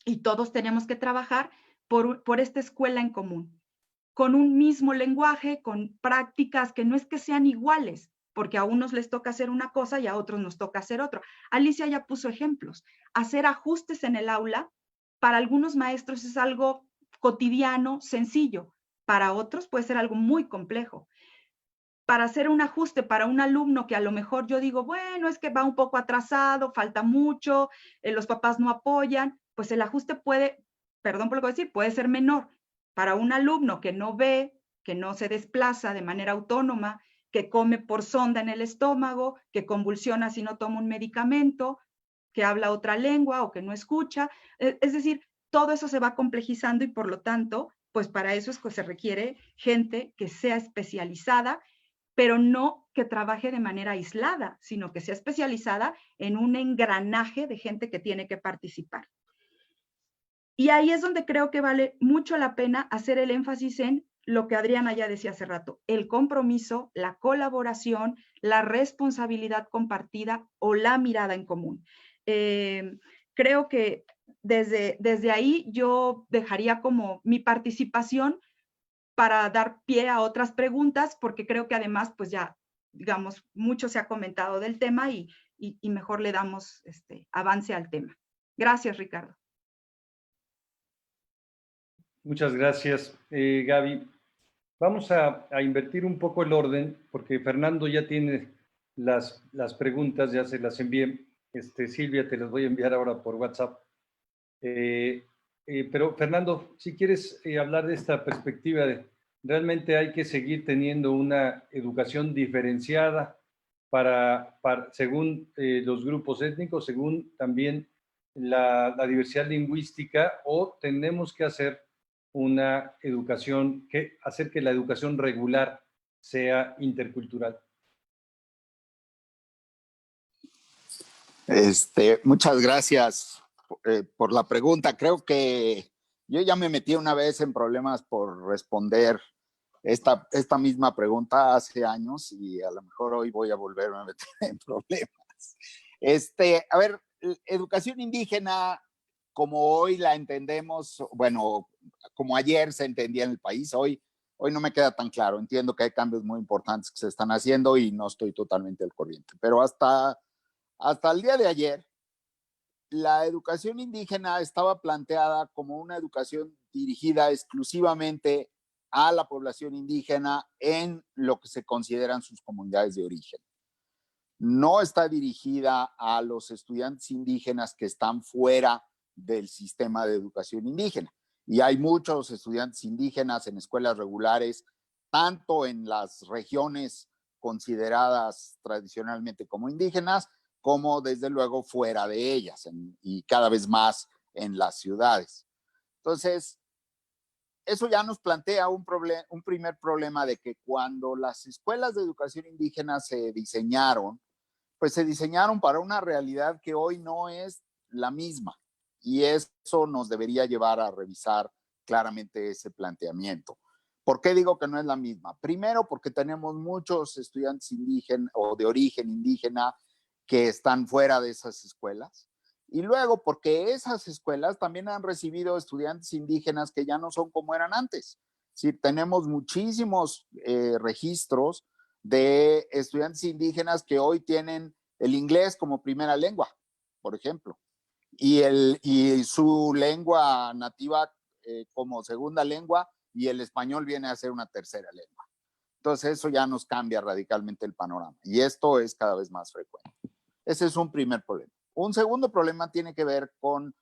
y todos tenemos que trabajar por esta escuela en común, con un mismo lenguaje, con prácticas que no es que sean iguales, porque a unos les toca hacer una cosa y a otros nos toca hacer otra. Alicia ya puso ejemplos. Hacer ajustes en el aula, para algunos maestros es algo cotidiano, sencillo. Para otros puede ser algo muy complejo. Para hacer un ajuste para un alumno que a lo mejor yo digo, bueno, es que va un poco atrasado, falta mucho, los papás no apoyan, pues el ajuste puede, perdón por lo que voy a decir, puede ser menor. Para un alumno que no ve, que no se desplaza de manera autónoma, que come por sonda en el estómago, que convulsiona si no toma un medicamento, que habla otra lengua o que no escucha. Es decir, todo eso se va complejizando y por lo tanto, pues para eso es que se requiere gente que sea especializada, pero no que trabaje de manera aislada, sino que sea especializada en un engranaje de gente que tiene que participar. Y ahí es donde creo que vale mucho la pena hacer el énfasis en lo que Adriana ya decía hace rato, el compromiso, la colaboración, la responsabilidad compartida o la mirada en común. Creo que desde ahí yo dejaría como mi participación para dar pie a otras preguntas, porque creo que además, pues ya, digamos, mucho se ha comentado del tema y mejor le damos avance al tema. Gracias, Ricardo. Muchas gracias, Gaby. Vamos a invertir un poco el orden, porque Fernando ya tiene las preguntas, ya se las envié. Silvia, te las voy a enviar ahora por WhatsApp. Pero Fernando, si quieres hablar de esta perspectiva de realmente hay que seguir teniendo una educación diferenciada según los grupos étnicos, según también la diversidad lingüística, o tenemos que hacer una educación, hacer que la educación regular sea intercultural. Muchas gracias por la pregunta. Creo que yo ya me metí una vez en problemas por responder esta misma pregunta hace años y a lo mejor hoy voy a volverme a meter en problemas. A ver, educación indígena, como hoy la entendemos, bueno, como ayer se entendía en el país, hoy no me queda tan claro. Entiendo que hay cambios muy importantes que se están haciendo y no estoy totalmente al corriente, pero hasta el día de ayer, la educación indígena estaba planteada como una educación dirigida exclusivamente a la población indígena en lo que se consideran sus comunidades de origen. No está dirigida a los estudiantes indígenas que están fuera del sistema de educación indígena. Y hay muchos estudiantes indígenas en escuelas regulares, tanto en las regiones consideradas tradicionalmente como indígenas, como desde luego fuera de ellas y cada vez más en las ciudades. Entonces, eso ya nos plantea un primer problema de que cuando las escuelas de educación indígena se diseñaron, pues se diseñaron para una realidad que hoy no es la misma. Y eso nos debería llevar a revisar claramente ese planteamiento. ¿Por qué digo que no es la misma? Primero, porque tenemos muchos estudiantes indígenas o de origen indígena que están fuera de esas escuelas. Y luego, porque esas escuelas también han recibido estudiantes indígenas que ya no son como eran antes. Sí, tenemos muchísimos registros de estudiantes indígenas que hoy tienen el inglés como primera lengua, por ejemplo, y su lengua nativa como segunda lengua, y el español viene a ser una tercera lengua. Entonces eso ya nos cambia radicalmente el panorama, y esto es cada vez más frecuente. Ese es un primer problema. Un segundo problema tiene que ver con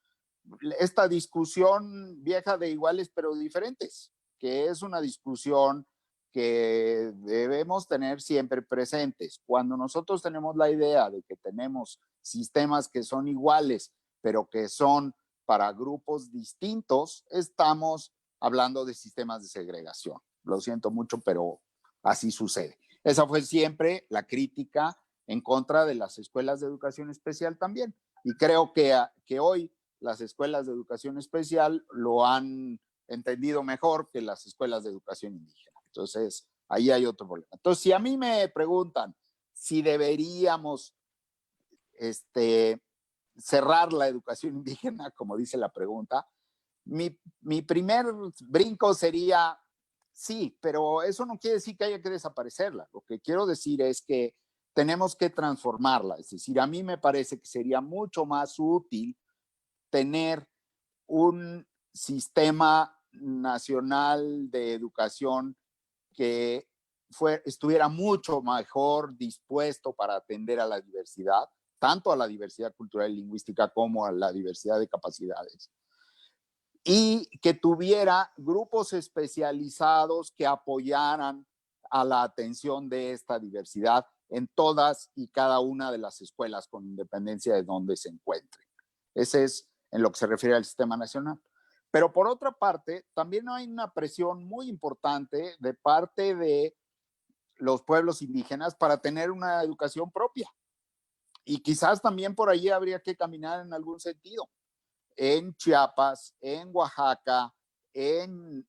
esta discusión vieja de iguales pero diferentes, que es una discusión que debemos tener siempre presentes. Cuando nosotros tenemos la idea de que tenemos sistemas que son iguales, pero que son para grupos distintos, estamos hablando de sistemas de segregación. Lo siento mucho, pero así sucede. Esa fue siempre la crítica en contra de las escuelas de educación especial también. Y creo que hoy las escuelas de educación especial lo han entendido mejor que las escuelas de educación indígena. Entonces, ahí hay otro problema. Entonces, si a mí me preguntan si deberíamos cerrar la educación indígena, como dice la pregunta, mi primer brinco sería sí, pero eso no quiere decir que haya que desaparecerla. Lo que quiero decir es que tenemos que transformarla. Es decir, a mí me parece que sería mucho más útil tener un sistema nacional de educación que estuviera mucho mejor dispuesto para atender a la diversidad, tanto a la diversidad cultural y lingüística como a la diversidad de capacidades, y que tuviera grupos especializados que apoyaran a la atención de esta diversidad en todas y cada una de las escuelas, con independencia de dónde se encuentren. Ese es en lo que se refiere al sistema nacional. Pero por otra parte, también hay una presión muy importante de parte de los pueblos indígenas para tener una educación propia. Y quizás también por allí habría que caminar en algún sentido. En Chiapas, en Oaxaca, en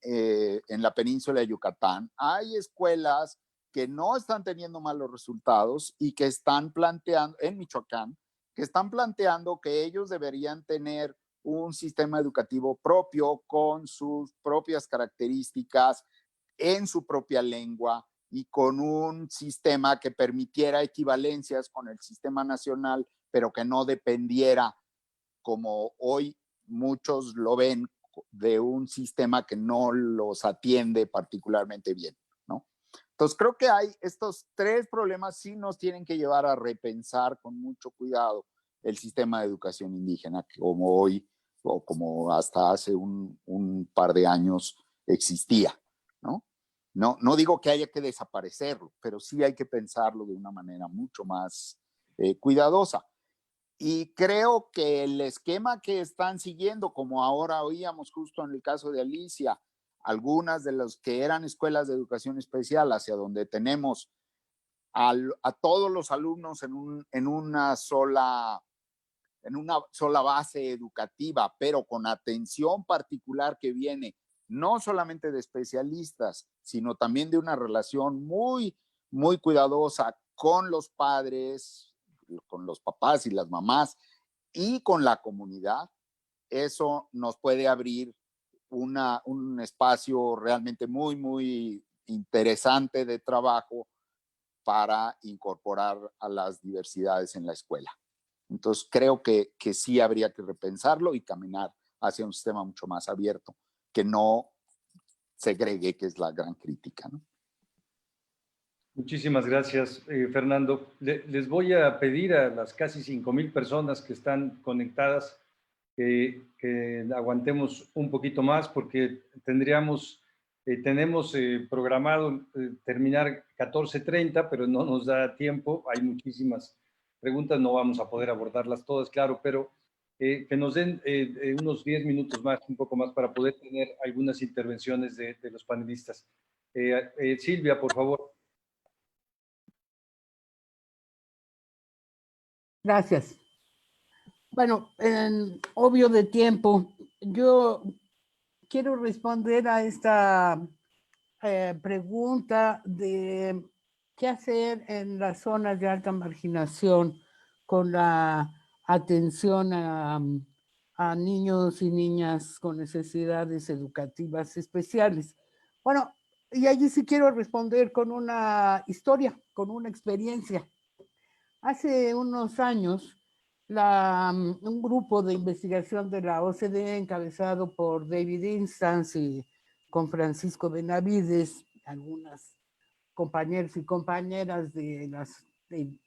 la península de Yucatán, hay escuelas que no están teniendo malos resultados y que están planteando, en Michoacán, que están planteando que ellos deberían tener un sistema educativo propio con sus propias características, en su propia lengua y con un sistema que permitiera equivalencias con el sistema nacional, pero que no dependiera, como hoy muchos lo ven, de un sistema que no los atiende particularmente bien, ¿no? Entonces creo que hay estos tres problemas sí nos tienen que llevar a repensar con mucho cuidado el sistema de educación indígena que como hoy o como hasta hace un par de años existía, ¿no? No digo que haya que desaparecerlo, pero sí hay que pensarlo de una manera mucho más cuidadosa. Y creo que el esquema que están siguiendo, como ahora oíamos justo en el caso de Alicia, algunas de las que eran escuelas de educación especial, hacia donde tenemos a todos los alumnos en una sola base educativa, pero con atención particular que viene no solamente de especialistas, sino también de una relación muy, muy cuidadosa con los padres, con los papás y las mamás y con la comunidad. Eso nos puede abrir un espacio realmente muy, muy interesante de trabajo para incorporar a las diversidades en la escuela. Entonces creo que sí habría que repensarlo y caminar hacia un sistema mucho más abierto, que no segregue, que es la gran crítica, ¿no? Muchísimas gracias, Fernando. Les voy a pedir a las casi 5,000 personas que están conectadas que aguantemos un poquito más porque tenemos programado terminar 14:30, pero no nos da tiempo. Hay muchísimas preguntas, no vamos a poder abordarlas todas, claro, pero que nos den unos 10 minutos más, un poco más, para poder tener algunas intervenciones de los panelistas. Silvia, por favor. Gracias. Bueno, obvio de tiempo, yo quiero responder a esta pregunta de qué hacer en las zonas de alta marginación con la atención a niños y niñas con necesidades educativas especiales. Bueno, y allí sí quiero responder con una historia, con una experiencia. Hace unos años, un grupo de investigación de la OCDE encabezado por David Instance y con Francisco Benavides, algunas compañeros y compañeras de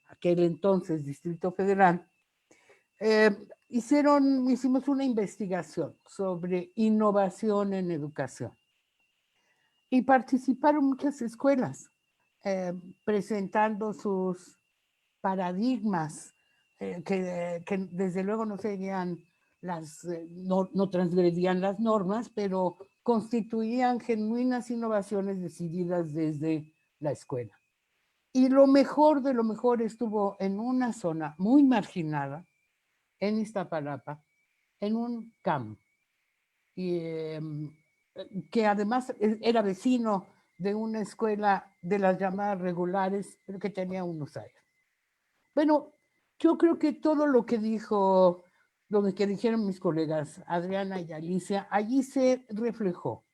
aquel entonces Distrito Federal, hicimos una investigación sobre innovación en educación y participaron muchas escuelas presentando sus paradigmas que desde luego no serían no transgredían las normas, pero constituían genuinas innovaciones decididas desde la escuela. Y lo mejor de lo mejor estuvo en una zona muy marginada, en Iztapalapa, en un campo, y, que además era vecino de una escuela de las llamadas regulares, pero que tenía unos años. Bueno, yo creo que todo lo que dijeron mis colegas Adriana y Alicia, allí se reflejó.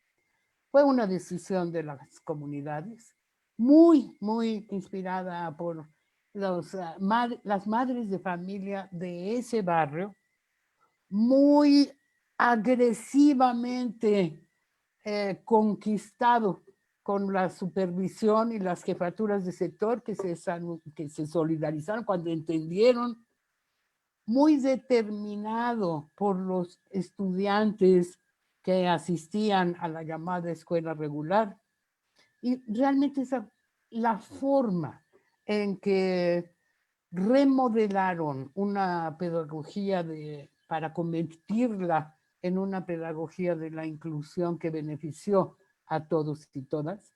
Fue una decisión de las comunidades, muy, muy inspirada por las madres de familia de ese barrio, muy agresivamente conquistado con la supervisión y las jefaturas de sector que se solidarizaron cuando entendieron, muy determinado por los estudiantes que asistían a la llamada escuela regular. Y realmente la forma en que remodelaron una pedagogía para convertirla en una pedagogía de la inclusión que benefició a todos y todas,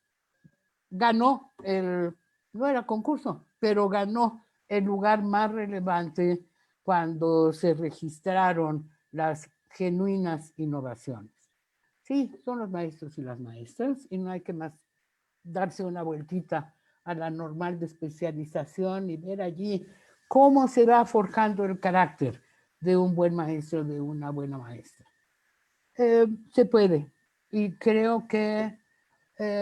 ganó no era concurso, pero ganó el lugar más relevante cuando se registraron las genuinas innovaciones. Sí, son los maestros y las maestras, y no hay que más darse una vueltita a la normal de especialización y ver allí cómo se va forjando el carácter de un buen maestro, de una buena maestra. Se puede, y creo que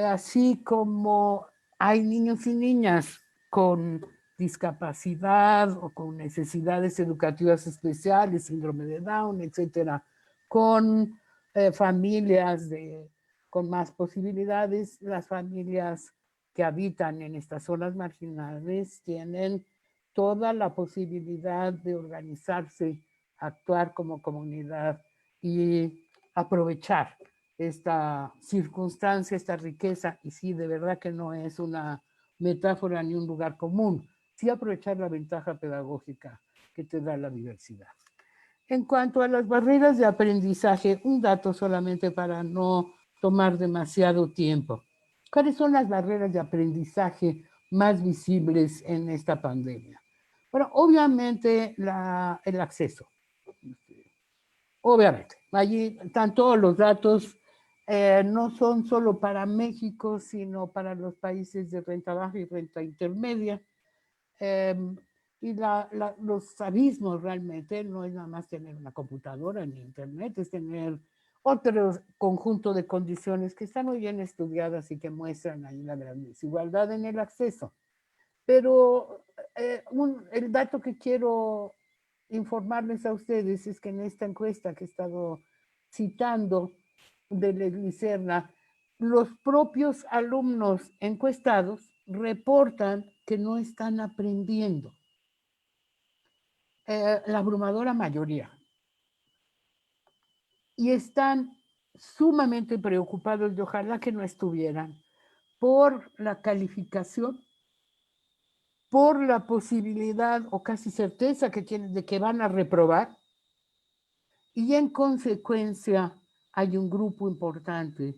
así como hay niños y niñas con discapacidad o con necesidades educativas especiales, síndrome de Down, etcétera, con familias con más posibilidades, las familias que habitan en estas zonas marginales tienen toda la posibilidad de organizarse, actuar como comunidad y aprovechar esta circunstancia, esta riqueza, y sí, de verdad que no es una metáfora ni un lugar común, sí aprovechar la ventaja pedagógica que te da la diversidad. En cuanto a las barreras de aprendizaje, un dato solamente para no tomar demasiado tiempo. ¿Cuáles son las barreras de aprendizaje más visibles en esta pandemia? Bueno, obviamente el acceso. Obviamente, allí están todos los datos, no son solo para México, sino para los países de renta baja y renta intermedia. Y los abismos realmente no es nada más tener una computadora ni internet, es tener otro conjunto de condiciones que están muy bien estudiadas y que muestran ahí la gran desigualdad en el acceso. Pero el dato que quiero informarles a ustedes es que en esta encuesta que he estado citando de la Licerna, los propios alumnos encuestados reportan que no están aprendiendo. La abrumadora mayoría. Y están sumamente preocupados, y ojalá que no estuvieran, por la calificación, por la posibilidad o casi certeza que tienen de que van a reprobar, y en consecuencia hay un grupo importante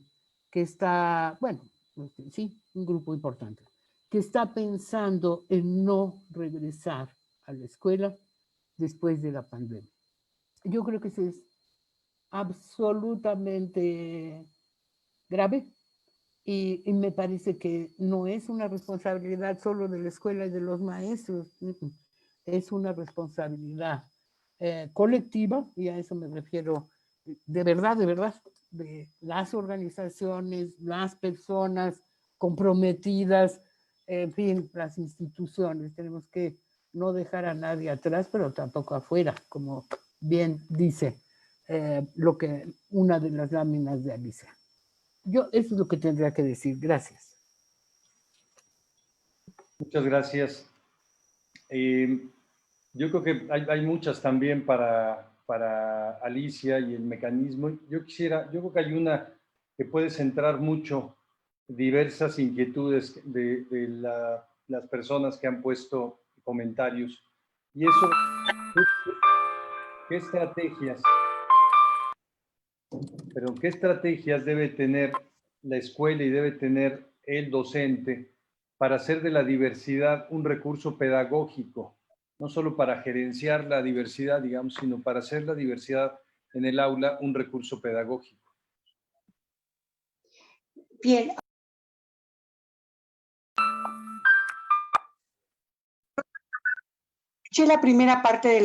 que está, bueno, sí, un grupo importante, que está pensando en no regresar a la escuela después de la pandemia. Yo creo que eso es absolutamente grave y me parece que no es una responsabilidad solo de la escuela y de los maestros, es una responsabilidad colectiva, y a eso me refiero de verdad, de las organizaciones, las personas comprometidas, en fin, las instituciones. Tenemos que no dejar a nadie atrás, pero tampoco afuera, como bien dice lo que una de las láminas de Alicia. Yo eso es lo que tendría que decir. Gracias. Muchas gracias. Yo creo que hay muchas también para Alicia y el mecanismo. Yo creo que hay una que puede centrar mucho diversas inquietudes de las personas que han puesto comentarios. Y eso, ¿qué estrategias debe tener la escuela y debe tener el docente para hacer de la diversidad un recurso pedagógico? No solo para gerenciar la diversidad, digamos, sino para hacer la diversidad en el aula un recurso pedagógico. Bien. Escuché la primera parte de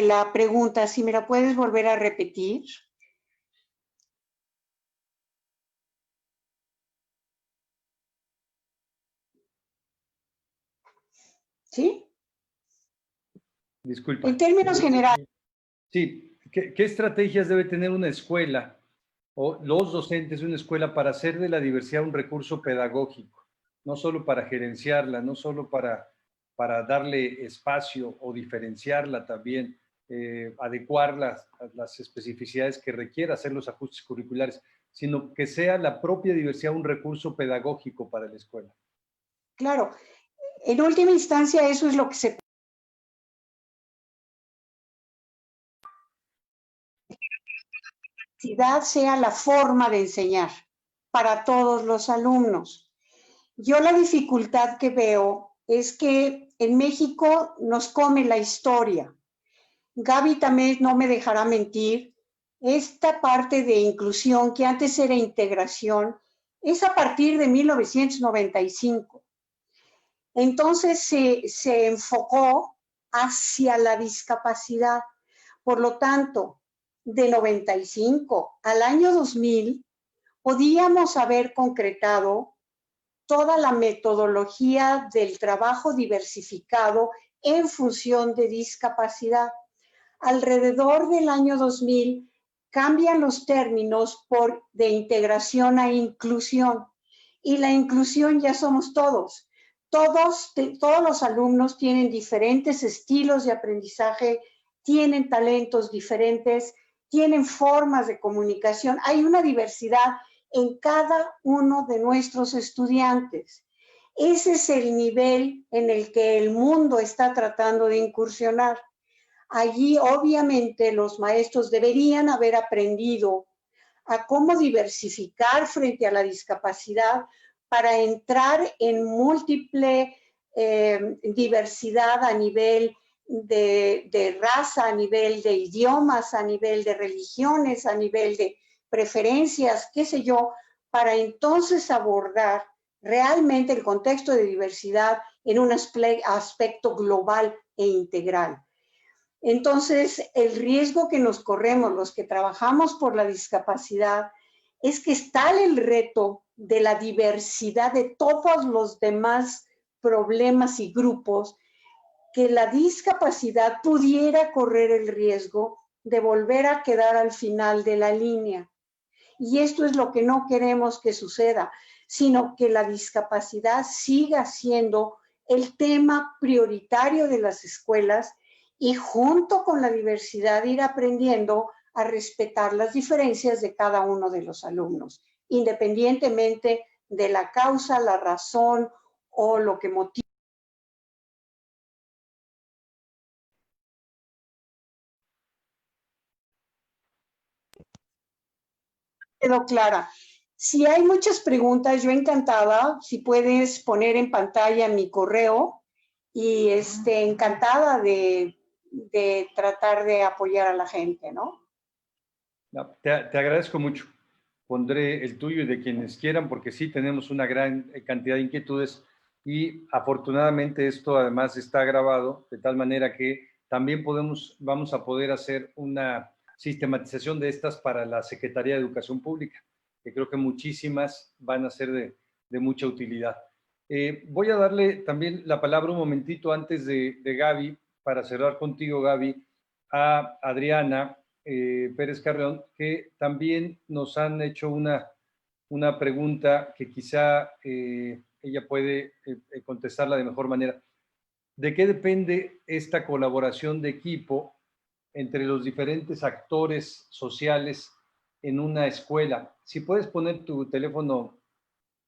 la pregunta, si me la puedes volver a repetir. ¿Sí? Disculpa. En términos generales. Sí, ¿qué estrategias debe tener una escuela o los docentes de una escuela para hacer de la diversidad un recurso pedagógico? No solo para gerenciarla, no solo para darle espacio o diferenciarla también, adecuar las especificidades que requiera hacer los ajustes curriculares, sino que sea la propia diversidad un recurso pedagógico para la escuela. Claro, en última instancia eso es lo que se sea la forma de enseñar para todos los alumnos. Yo la dificultad que veo es que en México nos come la historia. Gaby también no me dejará mentir, esta parte de inclusión que antes era integración es a partir de 1995. Entonces se enfocó hacia la discapacidad. Por lo tanto, de 95 al año 2000, podíamos haber concretado toda la metodología del trabajo diversificado en función de discapacidad. Alrededor del año 2000 cambian los términos de integración a inclusión. Y la inclusión ya somos todos. Todos los alumnos tienen diferentes estilos de aprendizaje, tienen talentos diferentes, tienen formas de comunicación. Hay una diversidad en cada uno de nuestros estudiantes. Ese es el nivel en el que el mundo está tratando de incursionar. Allí, obviamente, los maestros deberían haber aprendido a cómo diversificar frente a la discapacidad para entrar en múltiple diversidad a nivel de raza, a nivel de idiomas, a nivel de religiones, a nivel de preferencias, qué sé yo, para entonces abordar realmente el contexto de diversidad en un aspecto global e integral. Entonces, el riesgo que nos corremos los que trabajamos por la discapacidad es que está el reto de la diversidad de todos los demás problemas y grupos, que la discapacidad pudiera correr el riesgo de volver a quedar al final de la línea. Y esto es lo que no queremos que suceda, sino que la discapacidad siga siendo el tema prioritario de las escuelas y junto con la diversidad ir aprendiendo a respetar las diferencias de cada uno de los alumnos, independientemente de la causa, la razón o lo que motiva. Quedó clara. Si hay muchas preguntas, yo encantada, si puedes poner en pantalla mi correo y encantada de de tratar de apoyar a la gente, ¿no? No, te agradezco mucho. Pondré el tuyo y de quienes quieran, porque sí tenemos una gran cantidad de inquietudes y afortunadamente esto además está grabado de tal manera que también vamos a poder hacer una sistematización de estas para la Secretaría de Educación Pública, que creo que muchísimas van a ser de mucha utilidad. Voy a darle también la palabra un momentito antes de Gaby, para cerrar contigo, Gaby, a Adriana Pérez Carreón, que también nos han hecho una pregunta que quizá ella puede contestarla de mejor manera. ¿De qué depende esta colaboración de equipo entre los diferentes actores sociales en una escuela? Si puedes poner tu teléfono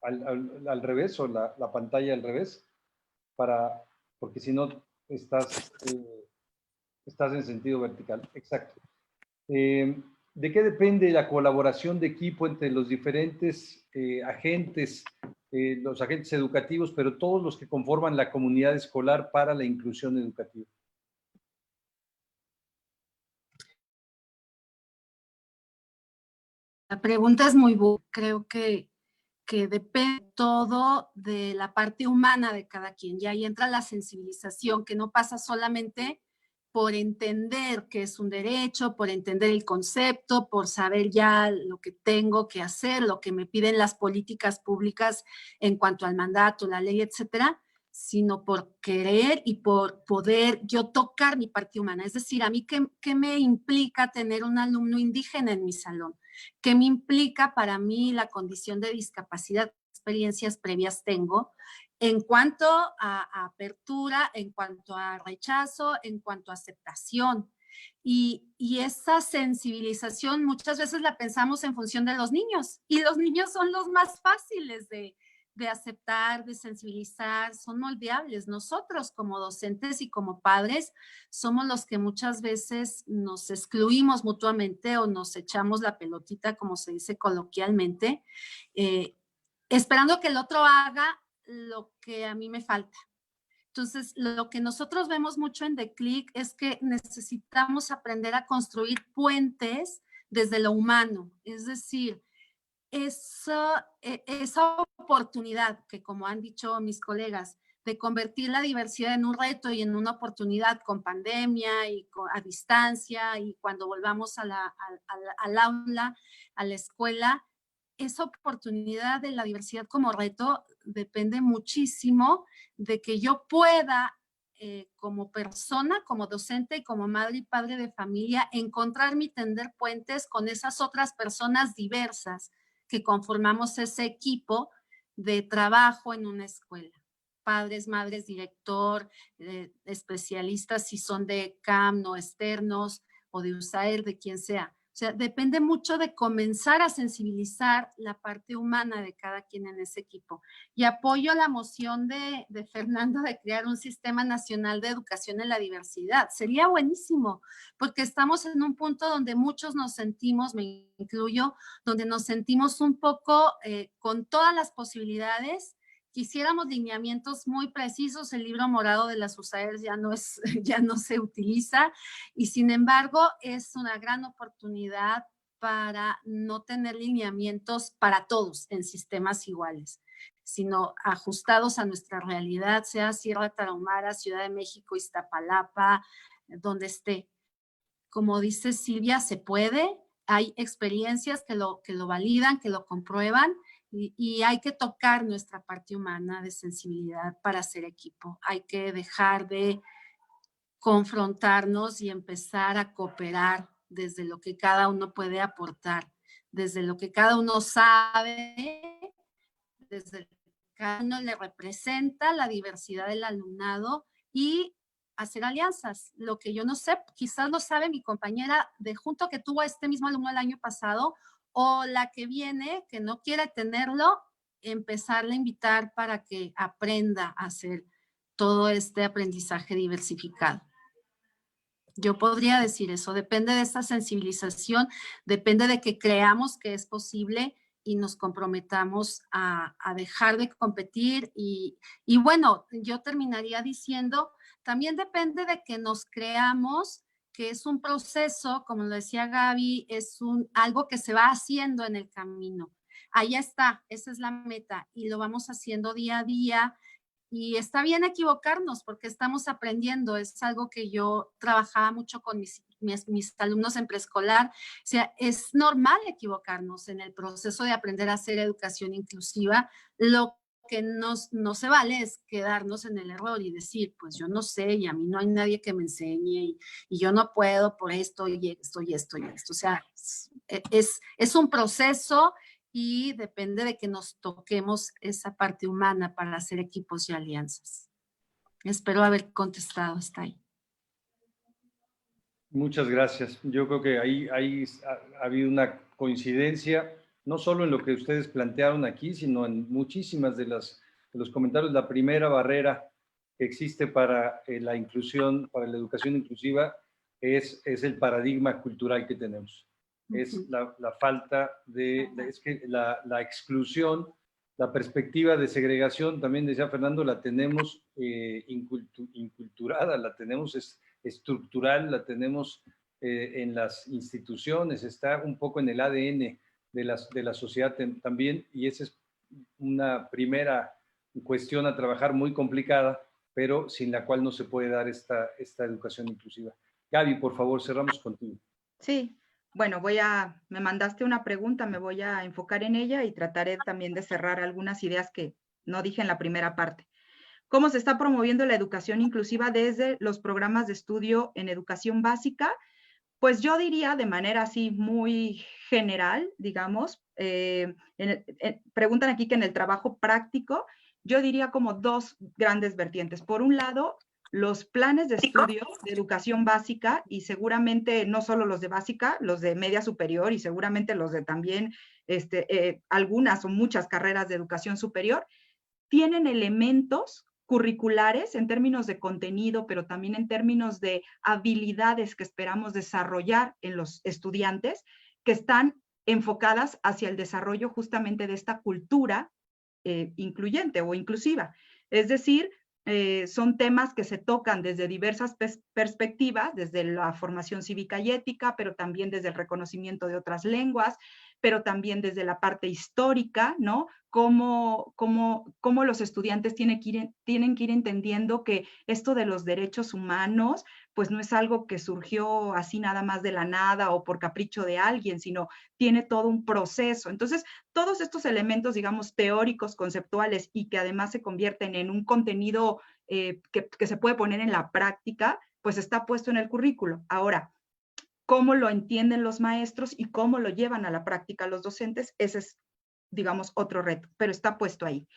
al revés o la pantalla al revés, porque si no estás en sentido vertical. Exacto. ¿De qué depende la colaboración de equipo entre los diferentes agentes, los agentes educativos, pero todos los que conforman la comunidad escolar para la inclusión educativa? La pregunta es muy buena. Creo que depende todo de la parte humana de cada quien. Y ahí entra la sensibilización, que no pasa solamente por entender que es un derecho, por entender el concepto, por saber ya lo que tengo que hacer, lo que me piden las políticas públicas en cuanto al mandato, la ley, etcétera, sino por querer y por poder yo tocar mi parte humana. Es decir, a mí, ¿qué me implica tener un alumno indígena en mi salón? ¿Qué me implica para mí la condición de discapacidad? Experiencias previas tengo en cuanto a apertura, en cuanto a rechazo, en cuanto a aceptación. Y esa sensibilización muchas veces la pensamos en función de los niños, y los niños son los más fáciles de aceptar, de sensibilizar, son moldeables. Nosotros como docentes y como padres somos los que muchas veces nos excluimos mutuamente o nos echamos la pelotita, como se dice coloquialmente, esperando que el otro haga lo que a mí me falta. Entonces, lo que nosotros vemos mucho en The Click es que necesitamos aprender a construir puentes desde lo humano, es decir, esa oportunidad que, como han dicho mis colegas, de convertir la diversidad en un reto y en una oportunidad con pandemia y a distancia, y cuando volvamos al aula, a la escuela, esa oportunidad de la diversidad como reto depende muchísimo de que yo pueda, como persona, como docente y como madre y padre de familia, encontrarme y tender puentes con esas otras personas diversas que conformamos ese equipo de trabajo en una escuela. Padres, madres, director, especialistas, si son de CAM, no externos, o de USAID, de quien sea. O sea, depende mucho de comenzar a sensibilizar la parte humana de cada quien en ese equipo. Y apoyo la moción de Fernando de crear un sistema nacional de educación en la diversidad. Sería buenísimo, porque estamos en un punto donde muchos nos sentimos, me incluyo, donde nos sentimos un poco con todas las posibilidades. Quisiéramos lineamientos muy precisos. El libro morado de las USAID ya no se utiliza, y sin embargo es una gran oportunidad para no tener lineamientos para todos en sistemas iguales, sino ajustados a nuestra realidad, sea Sierra Tarahumara, Ciudad de México, Iztapalapa, donde esté. Como dice Silvia, se puede, hay experiencias que lo validan, que lo comprueban, y hay que tocar nuestra parte humana de sensibilidad para hacer equipo. Hay que dejar de confrontarnos y empezar a cooperar desde lo que cada uno puede aportar, desde lo que cada uno sabe, desde lo que cada uno le representa la diversidad del alumnado, y hacer alianzas. Lo que yo no sé, quizás lo sabe mi compañera de junto que tuvo a este mismo alumno el año pasado, o la que viene, que no quiere tenerlo, empezarle a invitar para que aprenda a hacer todo este aprendizaje diversificado. Yo podría decir eso, depende de esta sensibilización, depende de que creamos que es posible y nos comprometamos a dejar de competir. Y bueno, yo terminaría diciendo también depende de que nos creamos que es un proceso, como lo decía Gaby, es algo que se va haciendo en el camino. Ahí está, esa es la meta y lo vamos haciendo día a día. Y está bien equivocarnos porque estamos aprendiendo. Es algo que yo trabajaba mucho con mis alumnos en preescolar. O sea, es normal equivocarnos en el proceso de aprender a hacer educación inclusiva. Lo que no se vale es quedarnos en el error y decir, pues yo no sé y a mí no hay nadie que me enseñe y yo no puedo por esto y esto y esto y esto. O sea, es un proceso y depende de que nos toquemos esa parte humana para hacer equipos y alianzas. Espero haber contestado hasta ahí. Muchas gracias. Yo creo que ahí ha habido una coincidencia, no solo en lo que ustedes plantearon aquí, sino en muchísimas de los comentarios. La primera barrera que existe para la inclusión, para la educación inclusiva, es el paradigma cultural que tenemos. Es la falta es que la exclusión, la perspectiva de segregación, también decía Fernando, la tenemos inculturada, la tenemos estructural, la tenemos en las instituciones, está un poco en el ADN de la sociedad también, y esa es una primera cuestión a trabajar muy complicada, pero sin la cual no se puede dar esta educación inclusiva. Gaby, por favor, cerramos contigo. Sí, bueno, me mandaste una pregunta, me voy a enfocar en ella y trataré también de cerrar algunas ideas que no dije en la primera parte. ¿Cómo se está promoviendo la educación inclusiva desde los programas de estudio en educación básica? Pues yo diría de manera así muy general, digamos, preguntan aquí que en el trabajo práctico, yo diría como dos grandes vertientes. Por un lado, los planes de estudio de educación básica y seguramente no solo los de básica, los de media superior y seguramente los de también algunas o muchas carreras de educación superior, tienen elementos curriculares en términos de contenido, pero también en términos de habilidades que esperamos desarrollar en los estudiantes, que están enfocadas hacia el desarrollo justamente de esta cultura incluyente o inclusiva. Es decir, son temas que se tocan desde diversas perspectivas, desde la formación cívica y ética, pero también desde el reconocimiento de otras lenguas, pero también desde la parte histórica, ¿no? Cómo los estudiantes tienen que ir entendiendo que esto de los derechos humanos, pues no es algo que surgió así nada más de la nada o por capricho de alguien, sino tiene todo un proceso. Entonces, todos estos elementos, digamos, teóricos, conceptuales y que además se convierten en un contenido que se puede poner en la práctica, pues está puesto en el currículo. Ahora, cómo lo entienden los maestros y cómo lo llevan a la práctica los docentes, ese es, digamos, otro reto, pero está puesto ahí.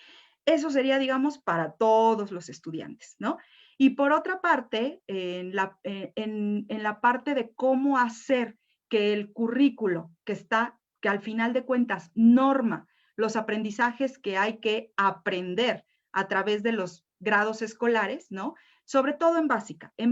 Eso sería, digamos, para todos los estudiantes, ¿no? Y por otra parte, en la parte de cómo hacer que el currículo que al final de cuentas norma los aprendizajes que hay que aprender a través de los grados escolares, ¿no? Sobre todo en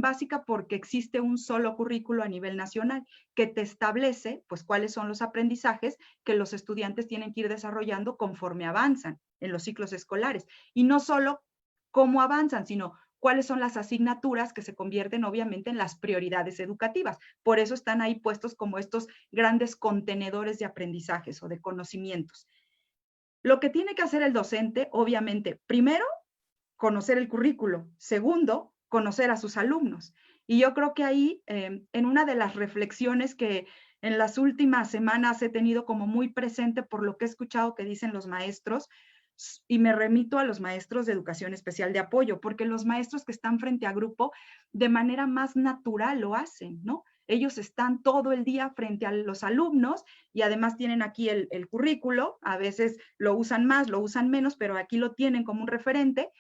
básica porque existe un solo currículo a nivel nacional que te establece, pues, cuáles son los aprendizajes que los estudiantes tienen que ir desarrollando conforme avanzan en los ciclos escolares. Y no solo cómo avanzan, sino cuáles son las asignaturas que se convierten obviamente en las prioridades educativas. Por eso están ahí puestos como estos grandes contenedores de aprendizajes o de conocimientos. Lo que tiene que hacer el docente, obviamente, primero, conocer el currículo. Segundo, conocer a sus alumnos. Y yo creo que ahí, en una de las reflexiones que en las últimas semanas he tenido como muy presente por lo que he escuchado que dicen los maestros, y me remito a los maestros de educación especial de apoyo, porque los maestros que están frente a grupo de manera más natural lo hacen, ¿no? Ellos están todo el día frente a los alumnos y además tienen aquí el currículo, a veces lo usan más, lo usan menos, pero aquí lo tienen como un referente.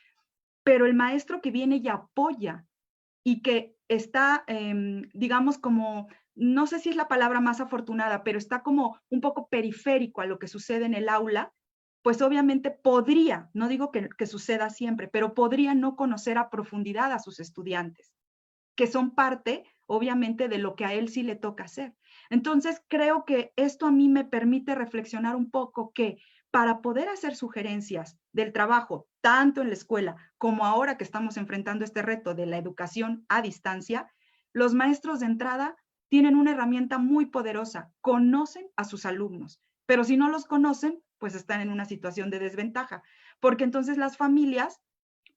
Pero el maestro que viene y apoya y que está, digamos, como, no sé si es la palabra más afortunada, pero está como un poco periférico a lo que sucede en el aula, pues obviamente podría, no digo que suceda siempre, pero podría no conocer a profundidad a sus estudiantes, que son parte, obviamente, de lo que a él sí le toca hacer. Entonces, creo que esto a mí me permite reflexionar un poco que para poder hacer sugerencias del trabajo, tanto en la escuela como ahora que estamos enfrentando este reto de la educación a distancia, los maestros de entrada tienen una herramienta muy poderosa, conocen a sus alumnos, pero si no los conocen, pues están en una situación de desventaja, porque entonces las familias,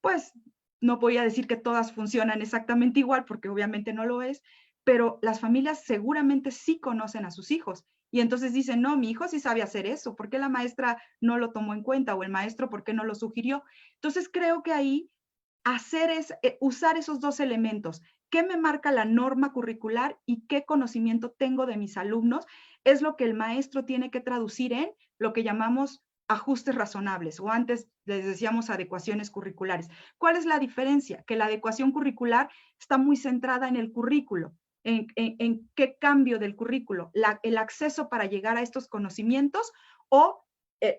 pues no voy a decir que todas funcionan exactamente igual, porque obviamente no lo es, pero las familias seguramente sí conocen a sus hijos. Y entonces dicen, no, mi hijo sí sabe hacer eso, ¿por qué la maestra no lo tomó en cuenta? O el maestro, ¿por qué no lo sugirió? Entonces creo que ahí usar esos dos elementos, qué me marca la norma curricular y qué conocimiento tengo de mis alumnos, es lo que el maestro tiene que traducir en lo que llamamos ajustes razonables, o antes les decíamos adecuaciones curriculares. ¿Cuál es la diferencia? Que la adecuación curricular está muy centrada en el currículo, en qué cambio del currículo, el acceso para llegar a estos conocimientos o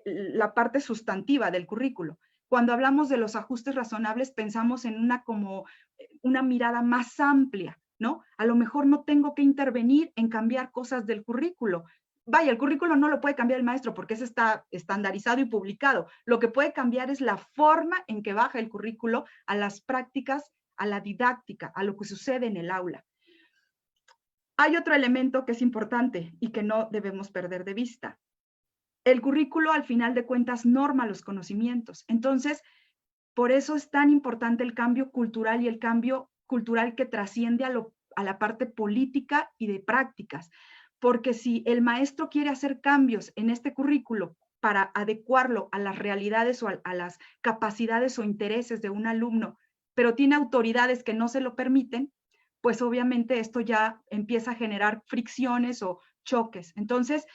la parte sustantiva del currículo. Cuando hablamos de los ajustes razonables, pensamos en una mirada más amplia, ¿no? A lo mejor no tengo que intervenir en cambiar cosas del currículo. Vaya, el currículo no lo puede cambiar el maestro porque ese está estandarizado y publicado. Lo que puede cambiar es la forma en que baja el currículo a las prácticas, a la didáctica, a lo que sucede en el aula. Hay otro elemento que es importante y que no debemos perder de vista. El currículo, al final de cuentas, norma los conocimientos. Entonces, por eso es tan importante el cambio cultural y el cambio cultural que trasciende a la parte política y de prácticas. Porque si el maestro quiere hacer cambios en este currículo para adecuarlo a las realidades o a las capacidades o intereses de un alumno, pero tiene autoridades que no se lo permiten, pues obviamente esto ya empieza a generar fricciones o choques. Entonces,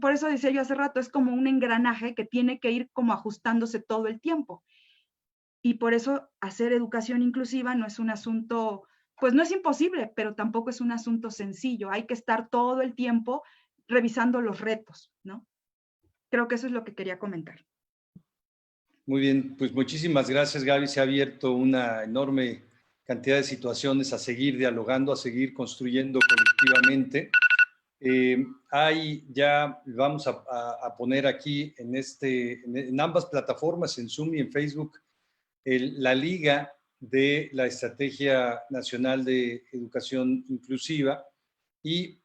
por eso decía yo hace rato, es como un engranaje que tiene que ir como ajustándose todo el tiempo. Y por eso hacer educación inclusiva no es un asunto, pues no es imposible, pero tampoco es un asunto sencillo. Hay que estar todo el tiempo revisando los retos, ¿no? Creo que eso es lo que quería comentar. Muy bien, pues muchísimas gracias, Gaby. Se ha abierto una enorme cantidad de situaciones a seguir dialogando, a seguir construyendo colectivamente. Vamos a poner aquí en ambas plataformas, en Zoom y en Facebook, la liga de la Estrategia Nacional de Educación Inclusiva y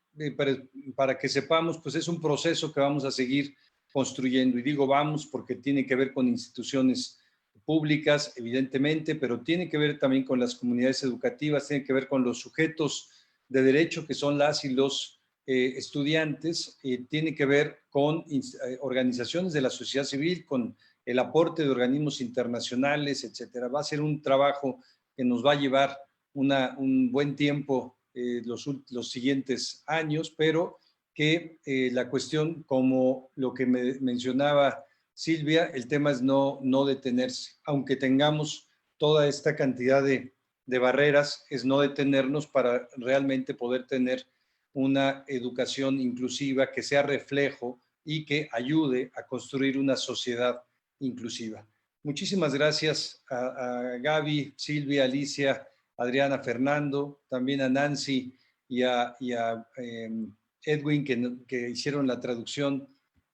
para que sepamos, pues es un proceso que vamos a seguir construyendo. Y digo vamos porque tiene que ver con instituciones públicas, evidentemente, pero tiene que ver también con las comunidades educativas, tiene que ver con los sujetos de derecho que son las y los estudiantes, tiene que ver con organizaciones de la sociedad civil, con el aporte de organismos internacionales, etcétera. Va a ser un trabajo que nos va a llevar un buen tiempo los siguientes años, pero que la cuestión, como lo que me mencionaba Silvia, el tema es no detenerse. Aunque tengamos toda esta cantidad de barreras, es no detenernos para realmente poder tener una educación inclusiva que sea reflejo y que ayude a construir una sociedad inclusiva. Muchísimas gracias a Gaby, Silvia, Alicia, Adriana, Fernando, también a Nancy y a Edwin que hicieron la traducción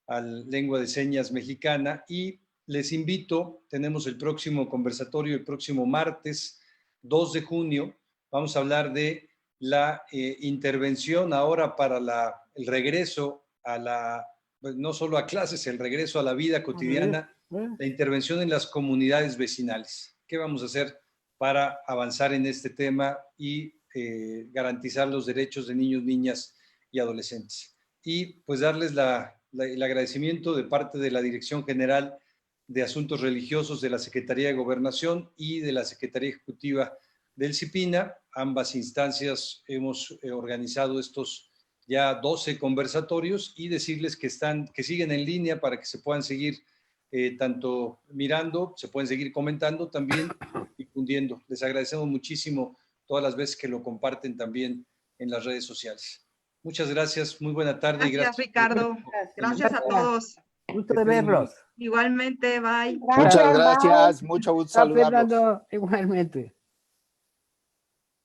a lengua de señas mexicana, y les invito, tenemos el próximo conversatorio el próximo martes 2 de junio, vamos a hablar de la intervención ahora para el regreso pues no solo a clases, el regreso a la vida cotidiana, la intervención en las comunidades vecinales. ¿Qué vamos a hacer para avanzar en este tema y garantizar los derechos de niños, niñas y adolescentes? Y pues darles el agradecimiento de parte de la Dirección General de Asuntos Religiosos de la Secretaría de Gobernación y de la Secretaría Ejecutiva del CIPINA. Ambas instancias hemos organizado estos ya 12 conversatorios y decirles que siguen en línea para que se puedan seguir tanto mirando, se pueden seguir comentando, también difundiendo. Les agradecemos muchísimo todas las veces que lo comparten también en las redes sociales. Muchas gracias, muy buena tarde. Gracias, Ricardo. Gracias a todos. Gusto de verlos. Igualmente, bye. Muchas gracias, mucho gusto saludarlos. Fernando, igualmente.